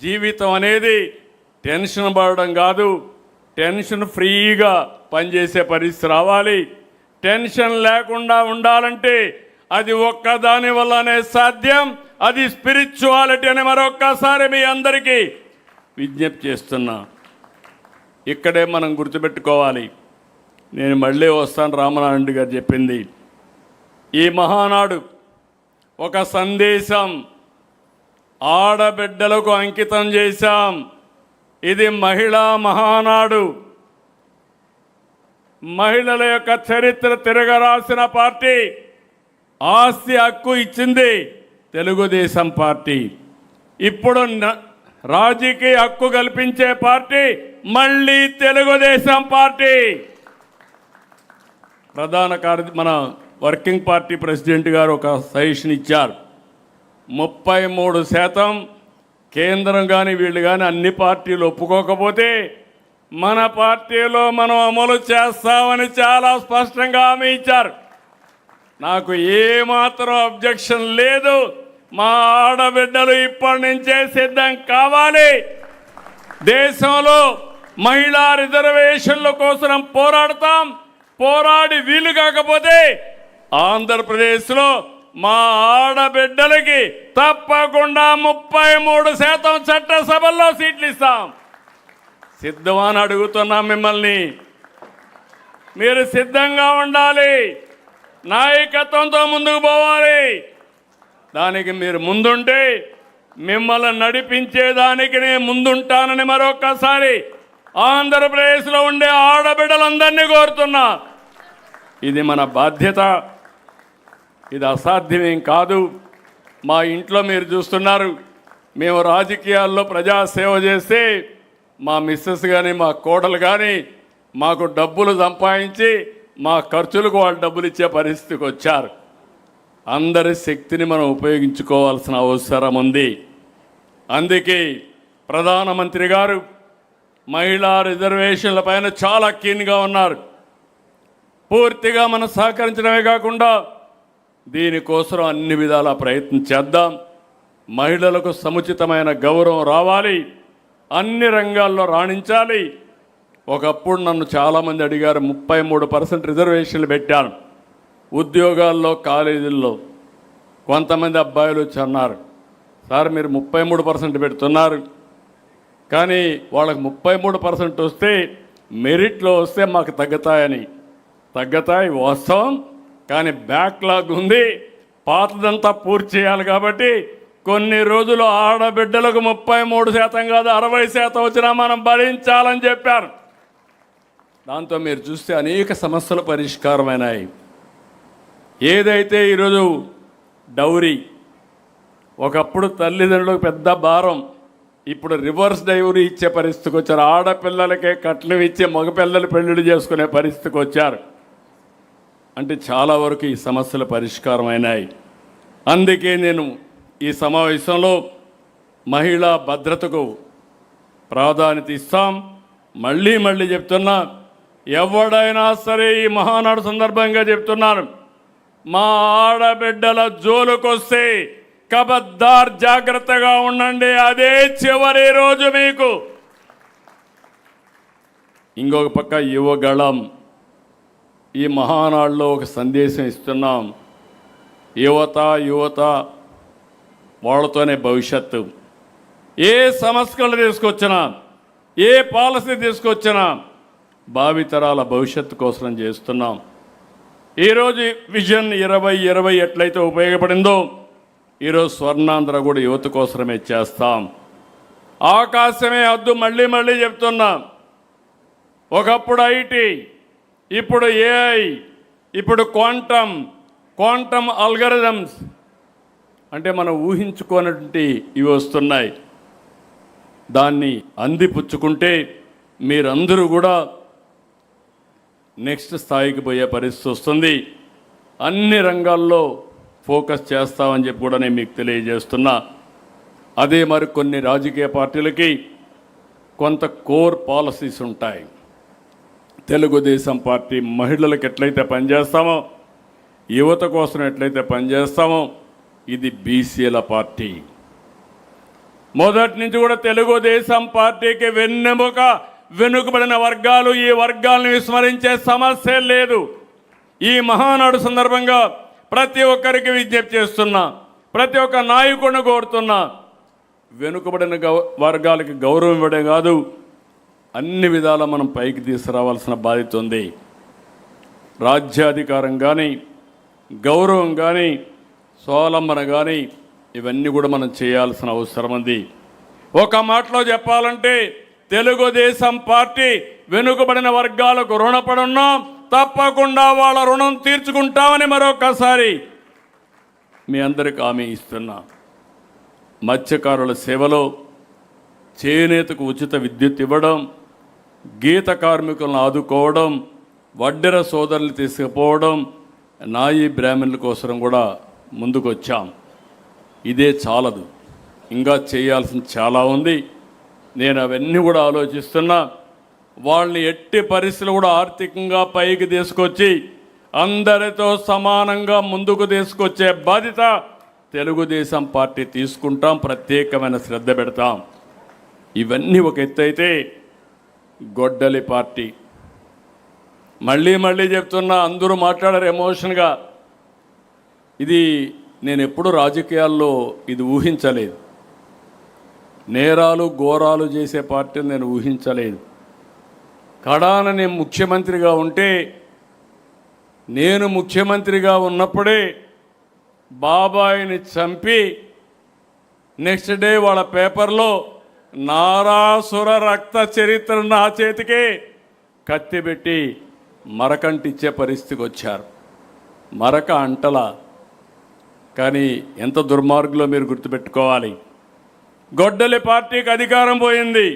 Speaker 2: జీవితం అనేది టెన్షన్ పడడం కాదు, టెన్షన్ ఫ్రీగా పనిచేసే పరిస్థితి రావాలి. టెన్షన్ లేకుండా ఉండాలంటే అది ఒక్కదాని వల్లనే సాధ్యం. అది స్పిరిచువాలిటీ అని మరొక్కసారి మీ అందరికీ విజ్ఞప్తి చేస్తున్నా. ఇక్కడే మనం గుర్తుపెట్టుకోవాలి. నేను మళ్ళీ వస్తాను. రామనారాయణ గారు చెప్పింది, ఈ మహానాడు ఒక సందేశం ఆడబిడ్డలకు అంకితం చేశాం. ఇది మహిళా మహానాడు. మహిళల యొక్క చరిత్ర తిరగరాసిన పార్టీ, ఆస్తి హక్కు ఇచ్చింది తెలుగుదేశం పార్టీ. ఇప్పుడు రాజకీయ హక్కు కల్పించే పార్టీ మళ్ళీ తెలుగుదేశం పార్టీ. ప్రధాన మన వర్కింగ్ పార్టీ ప్రెసిడెంట్ గారు ఒక సజెషన్ ఇచ్చారు. 33% కేంద్రం కానీ వీళ్ళు కానీ అన్ని పార్టీలు ఒప్పుకోకపోతే మన పార్టీలో మనం అమలు చేస్తామని చాలా స్పష్టంగా హామీ ఇచ్చారు. నాకు ఏమాత్రం అబ్జెక్షన్ లేదు. మా ఆడబిడ్డలు ఇప్పటి నుంచే సిద్ధం కావాలి. దేశంలో మహిళా రిజర్వేషన్ల కోసం పోరాడతాం. పోరాడి వీలు కాకపోతే ఆంధ్రప్రదేశ్లో మా ఆడబిడ్డలకి తప్పకుండా 33% చట్టసభల్లో సీట్లు ఇస్తాం. సిద్ధమని అడుగుతున్నాం మిమ్మల్ని. మీరు సిద్ధంగా ఉండాలి. నాయకత్వంతో ముందుకు పోవాలి. దానికి మీరు ముందుంటే మిమ్మల్ని నడిపించేదానికి నేను ముందుంటానని మరొక్కసారి ఆంధ్రప్రదేశ్లో ఉండే ఆడబిడ్డలందరినీ కోరుతున్నా. ఇది మన బాధ్యత, ఇది అసాధ్యమేం కాదు. మా ఇంట్లో మీరు చూస్తున్నారు, మేము రాజకీయాల్లో ప్రజాసేవ చేస్తే మా మిస్సెస్ కానీ మా కోడలు కానీ మాకు డబ్బులు సంపాదించి మా ఖర్చులకు వాళ్ళు డబ్బులు ఇచ్చే పరిస్థితికి వచ్చారు. అందరి శక్తిని మనం ఉపయోగించుకోవాల్సిన అవసరం ఉంది. అందుకే ప్రధానమంత్రి గారు మహిళా రిజర్వేషన్ల పైన చాలా కీన్గా ఉన్నారు. పూర్తిగా మనం సహకరించడమే కాకుండా దీనికోసం అన్ని విధాల ప్రయత్నం చేద్దాం. మహిళలకు సముచితమైన గౌరవం రావాలి, అన్ని రంగాల్లో రాణించాలి. ఒకప్పుడు నన్ను చాలామంది అడిగారు, 33% రిజర్వేషన్లు పెట్టాను ఉద్యోగాల్లో, కాలేజీల్లో. కొంతమంది అబ్బాయిలు వచ్చి అన్నారు, సార్ మీరు 33% పెడుతున్నారు, కానీ వాళ్ళకి 33% వస్తే మెరిట్లో వస్తే మాకు తగ్గుతాయని. తగ్గుతాయి వాస్తవం, కానీ బ్యాక్లాగ్ ఉంది, పాతదంతా పూర్తి చేయాలి. కాబట్టి కొన్ని రోజులు ఆడబిడ్డలకు 33% కాదు 60% వచ్చినా మనం భరించాలని చెప్పారు. దాంతో మీరు చూస్తే అనేక సమస్యలు పరిష్కారమైనాయి. ఏదైతే ఈరోజు డౌరీ, ఒకప్పుడు తల్లిదండ్రులకు పెద్ద భారం, ఇప్పుడు రివర్స్ డౌరీ ఇచ్చే పరిస్థితికి వచ్చారు. ఆడపిల్లలకే కట్నం ఇచ్చే మగపిల్లలు పెళ్లిళ్ళు చేసుకునే పరిస్థితికి వచ్చారు. అంటే చాలా వరకు ఈ సమస్యలు పరిష్కారమైనాయి. అందుకే నేను ఈ సమావేశంలో మహిళా భద్రతకు ప్రాధాన్యత ఇస్తాం. మళ్ళీ మళ్ళీ చెప్తున్నా, ఎవడైనా సరే ఈ మహానాడు సందర్భంగా చెప్తున్నాను, మా ఆడబిడ్డల జోలుకొస్తే కబద్దార్ జాగ్రత్తగా ఉండండి, అదే చివరి రోజు మీకు. ఇంకొక పక్క యువగళం, ఈ మహానాడులో ఒక సందేశం ఇస్తున్నాం. యువత వాళ్ళతోనే భవిష్యత్తు. ఏ సంస్కరణలు తీసుకొచ్చినా, ఏ పాలసీ తీసుకొచ్చినా భావితరాల భవిష్యత్తు కోసం చేస్తున్నాం. ఈరోజు విజన్ 2020 ఎట్లయితే ఉపయోగపడిందో ఈరోజు స్వర్ణాంధ్ర కూడా యువత కోసమే చేస్తాం. ఆకాశమే హద్దు, మళ్ళీ మళ్ళీ చెప్తున్నాం. ఒకప్పుడు ఐటీ, ఇప్పుడు ఏఐ, ఇప్పుడు క్వాంటమ్ అల్గరిథమ్స్, అంటే మనం ఊహించుకోనటువంటి ఇవి వస్తున్నాయి. దాన్ని అందిపుచ్చుకుంటే మీరందరూ కూడా నెక్స్ట్ స్థాయికి పోయే పరిస్థితి వస్తుంది. అన్ని రంగాల్లో ఫోకస్ చేస్తామని చెప్పి కూడా నేను మీకు తెలియజేస్తున్నా. అదే మరి కొన్ని రాజకీయ పార్టీలకి కొంత కోర్ పాలసీస్ ఉంటాయి. తెలుగుదేశం పార్టీ మహిళలకు ఎట్లయితే పనిచేస్తామో, యువత కోసం ఎట్లయితే పనిచేస్తామో, ఇది బీసీల పార్టీ. మొదటి నుంచి కూడా తెలుగుదేశం పార్టీకి వెన్నెముక వెనుకబడిన వర్గాలు, ఈ వర్గాలను విస్మరించే సమస్య లేదు. ఈ మహానాడు సందర్భంగా ప్రతి ఒక్కరికి విజ్ఞప్తి చేస్తున్నా, ప్రతి ఒక్క నాయకుడిని కోరుతున్నా, వెనుకబడిన వర్గాలకి గౌరవం ఇవ్వడం కాదు, అన్ని విధాలా మనం పైకి తీసుకురావాల్సిన బాధ్యత ఉంది. రాజ్యాధికారం కానీ, గౌరవం కానీ, స్వావలంబన కానీ, ఇవన్నీ కూడా మనం చేయాల్సిన అవసరం ఉంది. ఒక మాటలో చెప్పాలంటే తెలుగుదేశం పార్టీ వెనుకబడిన వర్గాలకు రుణపడున్నాం, తప్పకుండా వాళ్ళ రుణం తీర్చుకుంటామని మరొకసారి మీ అందరికి హామీ ఇస్తున్నా. మత్స్యకారుల సేవలో చేనేతకు ఉచిత విద్యుత్ ఇవ్వడం, గీత కార్మికులను ఆదుకోవడం, వడ్డెర సోదరులు తీసుకుపోవడం, నాయి బ్రాహ్మణుల కోసం కూడా ముందుకొచ్చాం. ఇదే చాలదు, ఇంకా చేయాల్సింది చాలా ఉంది. నేను అవన్నీ కూడా ఆలోచిస్తున్నా. వాళ్ళని ఎట్టి పరిస్థితులు కూడా ఆర్థికంగా పైకి తీసుకొచ్చి అందరితో సమానంగా ముందుకు తీసుకొచ్చే బాధ్యత తెలుగుదేశం పార్టీ తీసుకుంటాం. ప్రత్యేకమైన శ్రద్ధ పెడతాం. ఇవన్నీ ఒక ఎత్తు అయితే, గొడ్డలి పార్టీ మళ్ళీ మళ్ళీ చెప్తున్నా, అందరూ మాట్లాడారు ఎమోషన్గా. ఇది నేను ఎప్పుడు రాజకీయాల్లో ఇది ఊహించలేదు. నేరాలు ఘోరాలు చేసే పార్టీని నేను ఊహించలేదు. కడాన నేను ముఖ్యమంత్రిగా ఉంటే నేను ముఖ్యమంత్రిగా ఉన్నప్పుడే బాబాయిని చంపి నెక్స్ట్ డే వాళ్ళ పేపర్లో నారాసుర రక్త చరిత్ర నా చేతికే కత్తి పెట్టి మరకంటిచ్చే పరిస్థితికి వచ్చారు. మరక అంటల. కానీ ఎంత దుర్మార్గులో మీరు గుర్తుపెట్టుకోవాలి. గొడ్డలి పార్టీకి అధికారం పోయింది,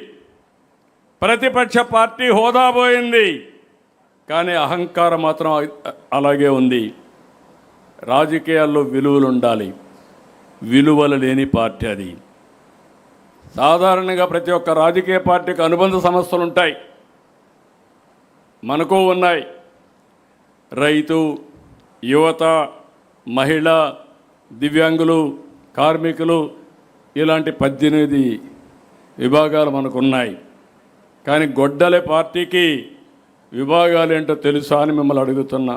Speaker 2: ప్రతిపక్ష పార్టీ హోదా పోయింది, కానీ అహంకారం మాత్రం అలాగే ఉంది. రాజకీయాల్లో విలువలు ఉండాలి. విలువలు లేని పార్టీ అది. సాధారణంగా ప్రతి ఒక్క రాజకీయ పార్టీకి అనుబంధ సమస్యలు ఉంటాయి. మనకు ఉన్నాయి. రైతు, యువత, మహిళ, దివ్యాంగులు, కార్మికులు, ఇలాంటి 18 విభాగాలు మనకున్నాయి. కానీ గొడ్డలి పార్టీకి విభాగాలు ఏంటో తెలుసా అని మిమ్మల్ని అడుగుతున్నా.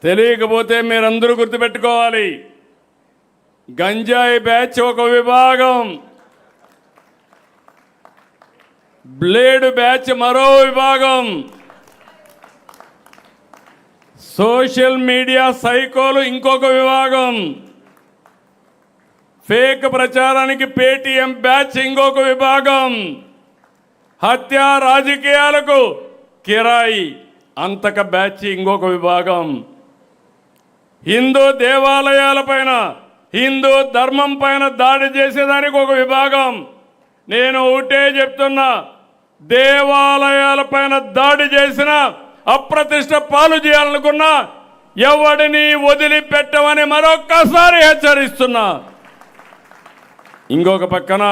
Speaker 2: తెలియకపోతే మీరందరూ గుర్తుపెట్టుకోవాలి. గంజాయి బ్యాచ్ ఒక విభాగం, బ్లేడ్ బ్యాచ్ మరో విభాగం, సోషల్ మీడియా సైకోలు ఇంకొక విభాగం, ఫేక్ ప్రచారానికి పేటీఎం బ్యాచ్ ఇంకొక విభాగం, హత్య రాజకీయాలకు కిరాయి అంతక బ్యాచ్ ఇంకొక విభాగం, హిందూ దేవాలయాలపైన, హిందూ ధర్మం పైన దాడి చేసేదానికి ఒక విభాగం. నేను ఒకటే చెప్తున్నా, దేవాలయాలపైన దాడి చేసిన, అప్రతిష్ట పాలు చేయాలనుకున్నా ఎవడిని వదిలిపెట్టమని మరొక్కసారి హెచ్చరిస్తున్నా. ఇంకొక పక్కన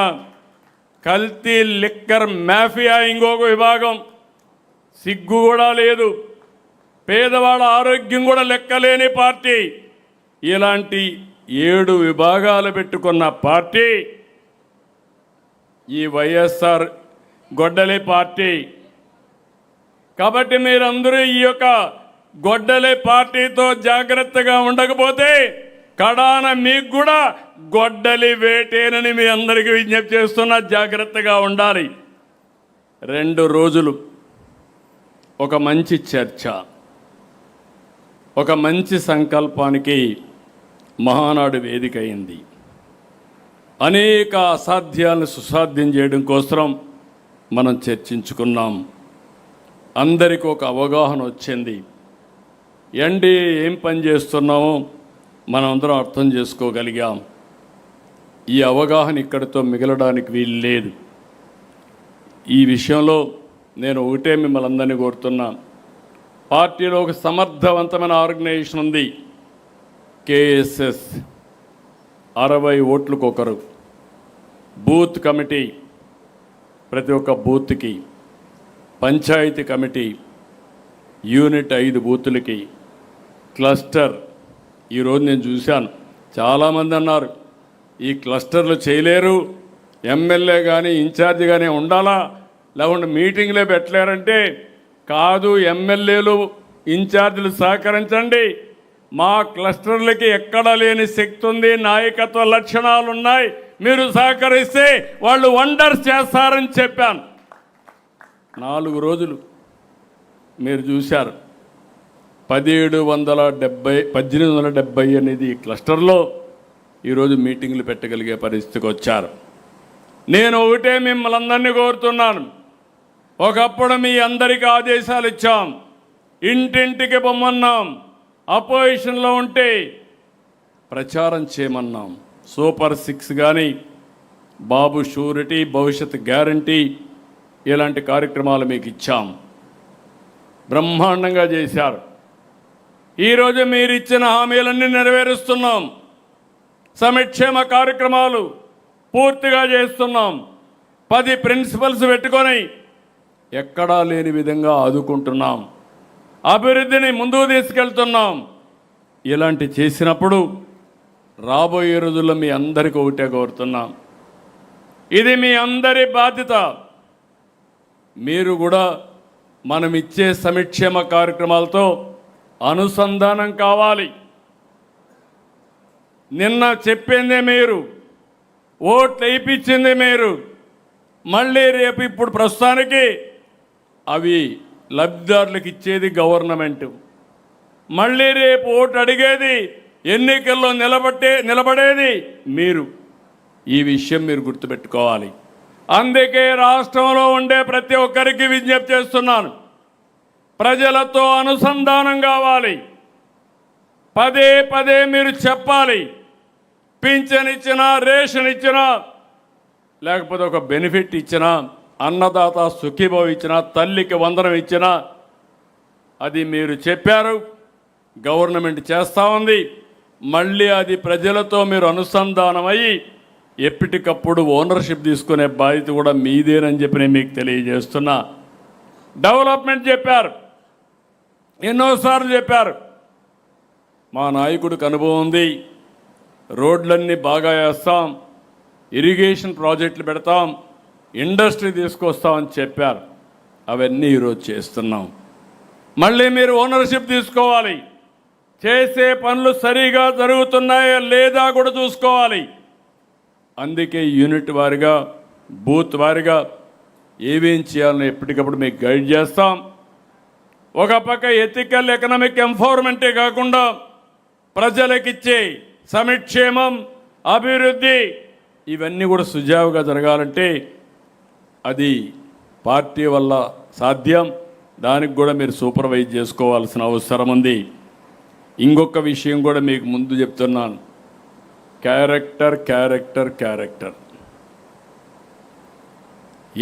Speaker 2: కల్తీ లిక్కర్ మాఫియా ఇంకొక విభాగం. సిగ్గు కూడా లేదు, పేదవాళ్ళ ఆరోగ్యం కూడా లెక్కలేని పార్టీ. ఇలాంటి 7 విభాగాలు పెట్టుకున్న పార్టీ ఈ వైఎస్ఆర్ గొడ్డలి పార్టీ. కాబట్టి మీరందరూ ఈ యొక్క గొడ్డలి పార్టీతో జాగ్రత్తగా ఉండకపోతే కడాన మీకు కూడా గొడ్డలి వేటేనని మీ అందరికీ విజ్ఞప్తి చేస్తున్నా. జాగ్రత్తగా ఉండాలి. 2 రోజులు ఒక మంచి చర్చ, ఒక మంచి సంకల్పానికి మహానాడు వేదిక అయింది. అనేక అసాధ్యాలను సుసాధ్యం చేయడం కోసం మనం చర్చించుకున్నాం. అందరికీ ఒక అవగాహన వచ్చింది. ఎన్డీఏ ఏం పని చేస్తున్నామో మనం అందరం అర్థం చేసుకోగలిగాం. ఈ అవగాహన ఇక్కడితో మిగలడానికి వీలు లేదు. ఈ విషయంలో నేను ఒకటే మిమ్మల్ని అందరినీ కోరుతున్నా. పార్టీలో ఒక సమర్థవంతమైన ఆర్గనైజేషన్ ఉంది, కేఎస్ఎస్. 60 ఓట్లకు ఒకరు, బూత్ కమిటీ, ప్రతి ఒక్క బూత్కి, పంచాయతీ కమిటీ, యూనిట్ 5 బూతులకి, క్లస్టర్. ఈరోజు నేను చూశాను, చాలామంది అన్నారు ఈ క్లస్టర్లు చేయలేరు, ఎమ్మెల్యే కానీ ఇన్ఛార్జి కానీ ఉండాలా, లేకుంటే మీటింగ్లే పెట్టలేరంటే, కాదు, ఎమ్మెల్యేలు ఇన్ఛార్జీలు సహకరించండి. మా క్లస్టర్లకి ఎక్కడా లేని శక్తి ఉంది, నాయకత్వ లక్షణాలు ఉన్నాయి, మీరు సహకరిస్తే వాళ్ళు వండర్స్ చేస్తారని చెప్పాను. 4 రోజులు మీరు చూశారు. 1870 అనేది క్లస్టర్లో ఈరోజు మీటింగ్లు పెట్టగలిగే పరిస్థితికి వచ్చారు. నేను ఒకటే మిమ్మల్ని అందరినీ కోరుతున్నాను. ఒకప్పుడు మీ అందరికీ ఆదేశాలు ఇచ్చాం, ఇంటింటికి పొమ్మన్నాం, అపోజిషన్లో ఉంటే ప్రచారం చేయమన్నాం. సూపర్ 6 కానీ, బాబు షూరిటీ, భవిష్యత్ గ్యారంటీ, ఇలాంటి కార్యక్రమాలు మీకు ఇచ్చాం. బ్రహ్మాండంగా చేశారు. ఈరోజు మీరు ఇచ్చిన హామీలన్నీ నెరవేరుస్తున్నాం. సంక్షేమ కార్యక్రమాలు పూర్తిగా చేస్తున్నాం. 10 ప్రిన్సిపల్స్ పెట్టుకొని ఎక్కడా లేని విధంగా ఆదుకుంటున్నాం. అభివృద్ధిని ముందుకు తీసుకెళ్తున్నాం. ఇలాంటి చేసినప్పుడు రాబోయే రోజుల్లో మీ అందరికీ ఒకటే కోరుతున్నాం, ఇది మీ అందరి బాధ్యత. మీరు కూడా మనం ఇచ్చే సంక్షేమ కార్యక్రమాలతో అనుసంధానం కావాలి. నిన్న చెప్పిందే మీరు, ఓట్లు వేయించింది మీరు, మళ్ళీ రేపు ఇప్పుడు ప్రస్తుతానికి అవి లబ్ధిదారులకు ఇచ్చేది గవర్నమెంట్, మళ్ళీ రేపు ఓటు అడిగేది ఎన్నికల్లో నిలబడేది మీరు. ఈ విషయం మీరు గుర్తుపెట్టుకోవాలి. అందుకే రాష్ట్రంలో ఉండే ప్రతి ఒక్కరికి విజ్ఞప్తి చేస్తున్నాను, ప్రజలతో అనుసంధానం కావాలి. పదే పదే మీరు చెప్పాలి. పింఛన్ ఇచ్చినా, రేషన్ ఇచ్చినా, లేకపోతే ఒక బెనిఫిట్ ఇచ్చినా, అన్నదాత సుఖీభావ ఇచ్చినా, తల్లికి వందనం ఇచ్చినా, అది మీరు చెప్పారు, గవర్నమెంట్ చేస్తూ ఉంది. మళ్ళీ అది ప్రజలతో మీరు అనుసంధానమయ్యి ఎప్పటికప్పుడు ఓనర్షిప్ తీసుకునే బాధ్యత కూడా మీదేనని చెప్పి నేను మీకు తెలియజేస్తున్నా. డెవలప్మెంట్ చెప్పారు, ఎన్నోసార్లు చెప్పారు. మా నాయకుడికి అనుభవం ఉంది, రోడ్లన్నీ బాగా వేస్తాం, ఇరిగేషన్ ప్రాజెక్టులు పెడతాం, ఇండస్ట్రీ తీసుకొస్తామని చెప్పారు. అవన్నీ ఈరోజు చేస్తున్నాం. మళ్ళీ మీరు ఓనర్షిప్ తీసుకోవాలి. చేసే పనులు సరిగా జరుగుతున్నాయా లేదా కూడా చూసుకోవాలి. అందుకే యూనిట్ వారిగా, బూత్ వారిగా ఏమేం చేయాలని ఎప్పటికప్పుడు మీకు గైడ్ చేస్తాం. ఒక పక్క ఎథికల్ ఎకనామిక్ ఎంపవర్మెంటే కాకుండా ప్రజలకిచ్చే సంక్షేమం, అభివృద్ధి ఇవన్నీ కూడా సుజావుగా జరగాలంటే అది పార్టీ వల్ల సాధ్యం. దానికి కూడా మీరు సూపర్వైజ్ చేసుకోవాల్సిన అవసరం ఉంది. ఇంకొక విషయం కూడా మీకు ముందు చెప్తున్నాను, క్యారెక్టర్ క్యారెక్టర్ క్యారెక్టర్.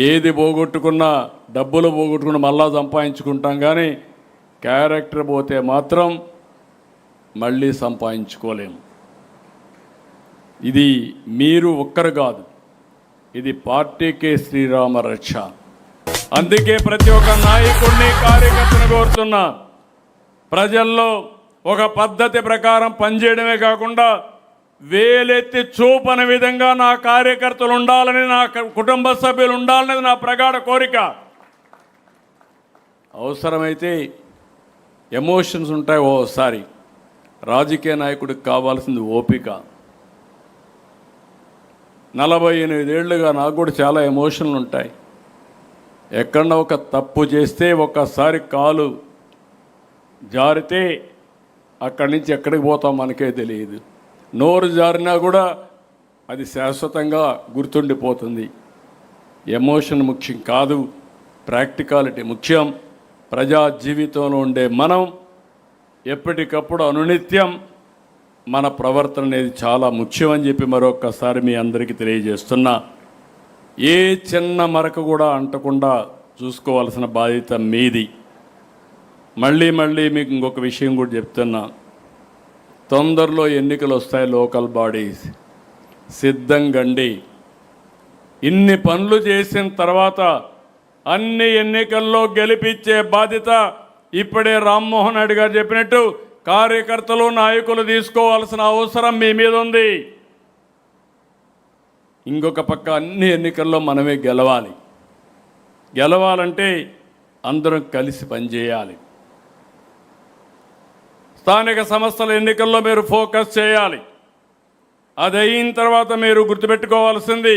Speaker 2: ఏది పోగొట్టుకున్నా, డబ్బులు పోగొట్టుకున్నా మళ్ళా సంపాదించుకుంటాం, కానీ క్యారెక్టర్ పోతే మాత్రం మళ్ళీ సంపాదించుకోలేము. ఇది మీరు ఒక్కరు కాదు, ఇది పార్టీకే శ్రీరామ రక్ష. అందుకే ప్రతి ఒక్క నాయకుడిని, కార్యకర్తను కోరుతున్నా, ప్రజల్లో ఒక పద్ధతి ప్రకారం పనిచేయడమే కాకుండా వేలెత్తి చూపని విధంగా నా కార్యకర్తలు ఉండాలని, నా కుటుంబ సభ్యులు ఉండాలనేది నా ప్రగాఢ కోరిక. అవసరమైతే ఎమోషన్స్ ఉంటాయి ఓసారి. రాజకీయ నాయకుడికి కావాల్సింది ఓపిక. 48 ఏళ్ళుగా నాకు కూడా చాలా ఎమోషన్లు ఉంటాయి. ఎక్కడన్నా ఒక తప్పు చేస్తే ఒక్కసారి కాలు జారితే అక్కడి నుంచి ఎక్కడికి పోతాం మనకే తెలియదు. నోరు జారినా కూడా అది శాశ్వతంగా గుర్తుండిపోతుంది. ఎమోషన్ ముఖ్యం కాదు, ప్రాక్టికాలిటీ ముఖ్యం. ప్రజా జీవితంలో ఉండే మనం ఎప్పటికప్పుడు అనునిత్యం మన ప్రవర్తన అనేది చాలా ముఖ్యం అని చెప్పి మరొక్కసారి మీ అందరికీ తెలియజేస్తున్నా. ఏ చిన్న మరక కూడా అంటకుండా చూసుకోవాల్సిన బాధ్యత మీది. మళ్ళీ మీకు ఇంకొక విషయం కూడా చెప్తున్నా, తొందరలో ఎన్నికలు వస్తాయి. లోకల్ బాడీస్ సిద్ధంగండి. ఇన్ని పనులు చేసిన తర్వాత అన్ని ఎన్నికల్లో గెలిపించే బాధ్యత ఇప్పుడే రామ్మోహన్ రెడ్డి గారు చెప్పినట్టు కార్యకర్తలు, నాయకులు తీసుకోవాల్సిన అవసరం మీ మీద ఉంది. ఇంకొక పక్క అన్ని ఎన్నికల్లో మనమే గెలవాలి. గెలవాలంటే అందరం కలిసి పనిచేయాలి. స్థానిక సంస్థల ఎన్నికల్లో మీరు ఫోకస్ చేయాలి. అది అయిన తర్వాత మీరు గుర్తుపెట్టుకోవాల్సింది,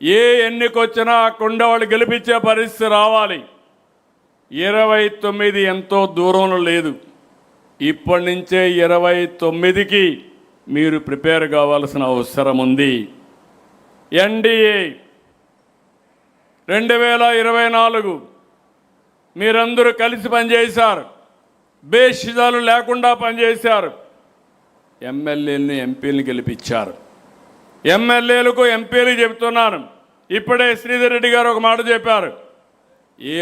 Speaker 2: ఏ ఎన్నికొచ్చినా అక్కడ వాళ్ళు గెలిపించే పరిస్థితి రావాలి. 29 ఎంతో దూరంలో లేదు. ఇప్పటి నుంచే 29కి మీరు ప్రిపేర్ కావాల్సిన అవసరం ఉంది. ఎన్డీఏ 2024 మీరందరూ కలిసి పనిచేశారు, బేషిజాలు లేకుండా పనిచేశారు. ఎమ్మెల్యేలను, ఎంపీలను గెలిపించారు. ఎమ్మెల్యేలకు, ఎంపీలకు చెబుతున్నాను, ఇప్పుడే శ్రీధర్ రెడ్డి గారు ఒక మాట చెప్పారు,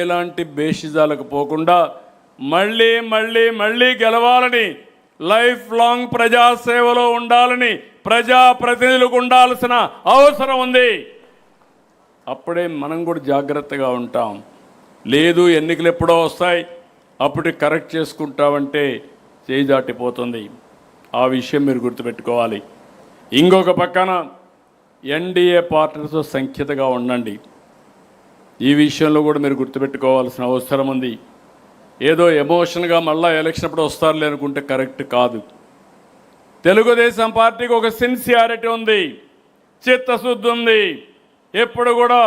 Speaker 2: ఎలాంటి బేషిజాలకు పోకుండా మళ్ళీ గెలవాలని, లైఫ్ లాంగ్ ప్రజాసేవలో ఉండాలని ప్రజాప్రతినిధులకు ఉండాల్సిన అవసరం ఉంది. అప్పుడే మనం కూడా జాగ్రత్తగా ఉంటాం. లేదు ఎన్నికలు ఎప్పుడో వస్తాయి అప్పుడు కరెక్ట్ చేసుకుంటామంటే చేయి దాటిపోతుంది. ఆ విషయం మీరు గుర్తుపెట్టుకోవాలి. ఇంకొక పక్కన ఎన్డీఏ పార్టీలతో సంఖ్యతగా ఉండండి. ఈ విషయంలో కూడా మీరు గుర్తుపెట్టుకోవాల్సిన అవసరం ఉంది. ఏదో ఎమోషన్గా మళ్ళీ ఎలక్షన్ అప్పుడు వస్తారులే అనుకుంటే కరెక్ట్ కాదు. తెలుగుదేశం పార్టీకి ఒక సిన్సియారిటీ ఉంది, చిత్తశుద్ధి ఉంది. ఎప్పుడు కూడా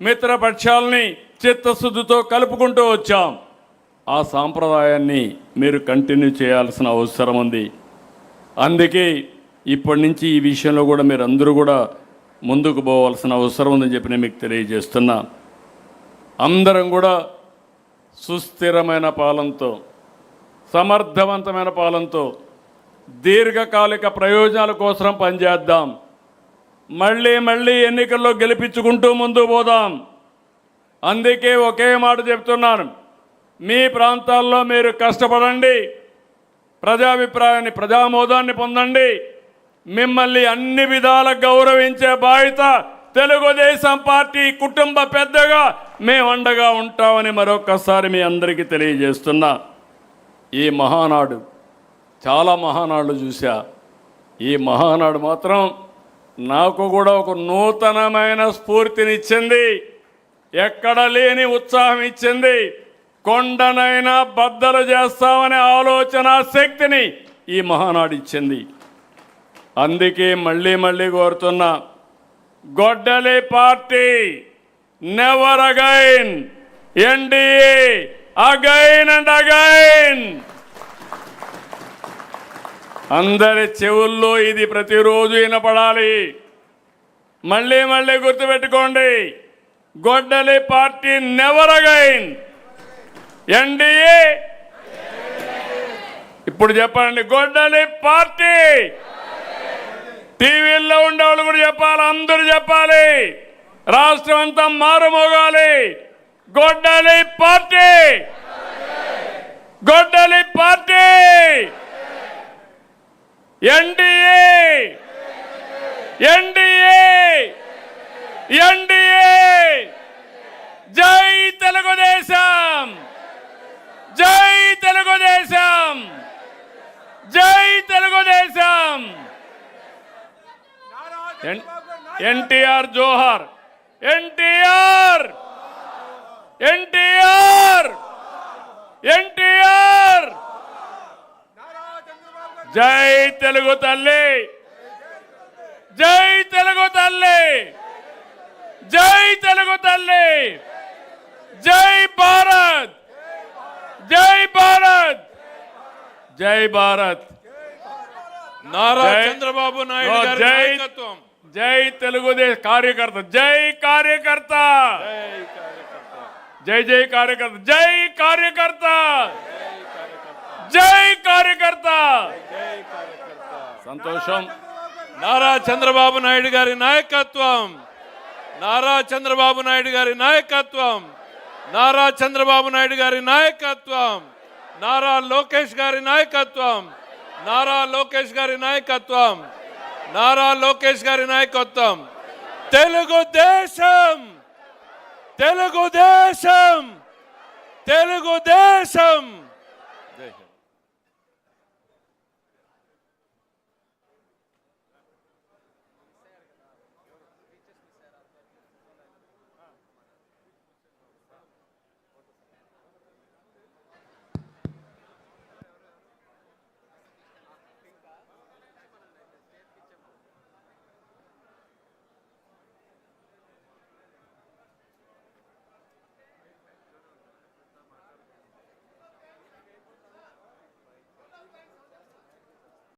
Speaker 2: మిత్రపక్షాలని చిత్తశుద్ధితో కలుపుకుంటూ వచ్చాం. ఆ సాంప్రదాయాన్ని మీరు కంటిన్యూ చేయాల్సిన అవసరం ఉంది. అందుకే ఇప్పటి నుంచి ఈ విషయంలో కూడా మీరు అందరూ కూడా ముందుకు పోవాల్సిన అవసరం ఉందని చెప్పి నేను మీకు తెలియజేస్తున్నా. అందరం కూడా సుస్థిరమైన పాలనతో, సమర్థవంతమైన పాలనతో, దీర్ఘకాలిక ప్రయోజనాల కోసం పనిచేద్దాం. మళ్ళీ మళ్ళీ ఎన్నికల్లో గెలిపించుకుంటూ ముందుకు పోదాం. అందుకే ఒకే మాట చెప్తున్నాను, మీ ప్రాంతాల్లో మీరు కష్టపడండి, ప్రజాభిప్రాయాన్ని, ప్రజామోదాన్ని పొందండి. మిమ్మల్ని అన్ని విధాల గౌరవించే బాధ్యత తెలుగుదేశం పార్టీ కుటుంబ పెద్దగా మేము అండగా ఉంటామని మరొకసారి మీ అందరికీ తెలియజేస్తున్నా. ఈ మహానాడు, చాలా మహానాడు చూసా. ఈ మహానాడు మాత్రం నాకు కూడా ఒక నూతనమైన స్ఫూర్తినిచ్చింది, ఎక్కడ లేని ఉత్సాహం ఇచ్చింది. కొండనైనా బద్దలు చేస్తామనే ఆలోచన శక్తిని ఈ మహానాడు ఇచ్చింది. అందుకే మళ్ళీ మళ్ళీ కోరుతున్నా, గొడ్డలి party never again, NDA again and again. అందరి చెవుల్లో ఇది ప్రతిరోజు వినపడాలి. మళ్ళీ మళ్ళీ గుర్తుపెట్టుకోండి, గొడ్డలి పార్టీ నెవర్ అగైన్, ఎన్డీఏ. ఇప్పుడు చెప్పండి, గొడ్డలి పార్టీ. టీవీల్లో ఉండేవాళ్ళు కూడా చెప్పాలి, అందరూ చెప్పాలి, రాష్ట్రం అంతా మారుమోగాలి. గొడ్డలి పార్టీ, గొడ్డలి పార్టీ, ఎన్డీఏ, ఎన్డీఏ, ఎన్డీఏ. జై తెలుగుదేశం, జై తెలుగుదేశం, జై తెలుగుదేశం. ఎన్టీఆర్ జోహార్, ఎన్టీఆర్, ఎన్టీఆర్, ఎన్టీఆర్. జై తెలుగు తల్లి, జై తెలుగు తల్లి, జై తెలుగు తల్లి, జై భారత్, జై భారత్, జై భారత్.
Speaker 1: నారా చంద్రబాబు నాయుడు గారి నాయకత్వం.
Speaker 2: జై తెలుగుదేశం కార్యకర్త, జై కార్యకర్త, జై జై కార్యకర్త, జై కార్యకర్త, జై కార్యకర్త. సంతోషం.
Speaker 1: నారా చంద్రబాబు నాయుడు గారి నాయకత్వం, నారా చంద్రబాబు నాయుడు గారి నాయకత్వం, నారా చంద్రబాబు నాయుడు గారి నాయకత్వం, నారా లోకేష్ గారి నాయకత్వం, నారా లోకేష్ గారి నాయకత్వం, నారా లోకేష్ గారి నాయకత్వం. తెలుగుదేశం, తెలుగుదేశం, తెలుగుదేశం. జై హింద్.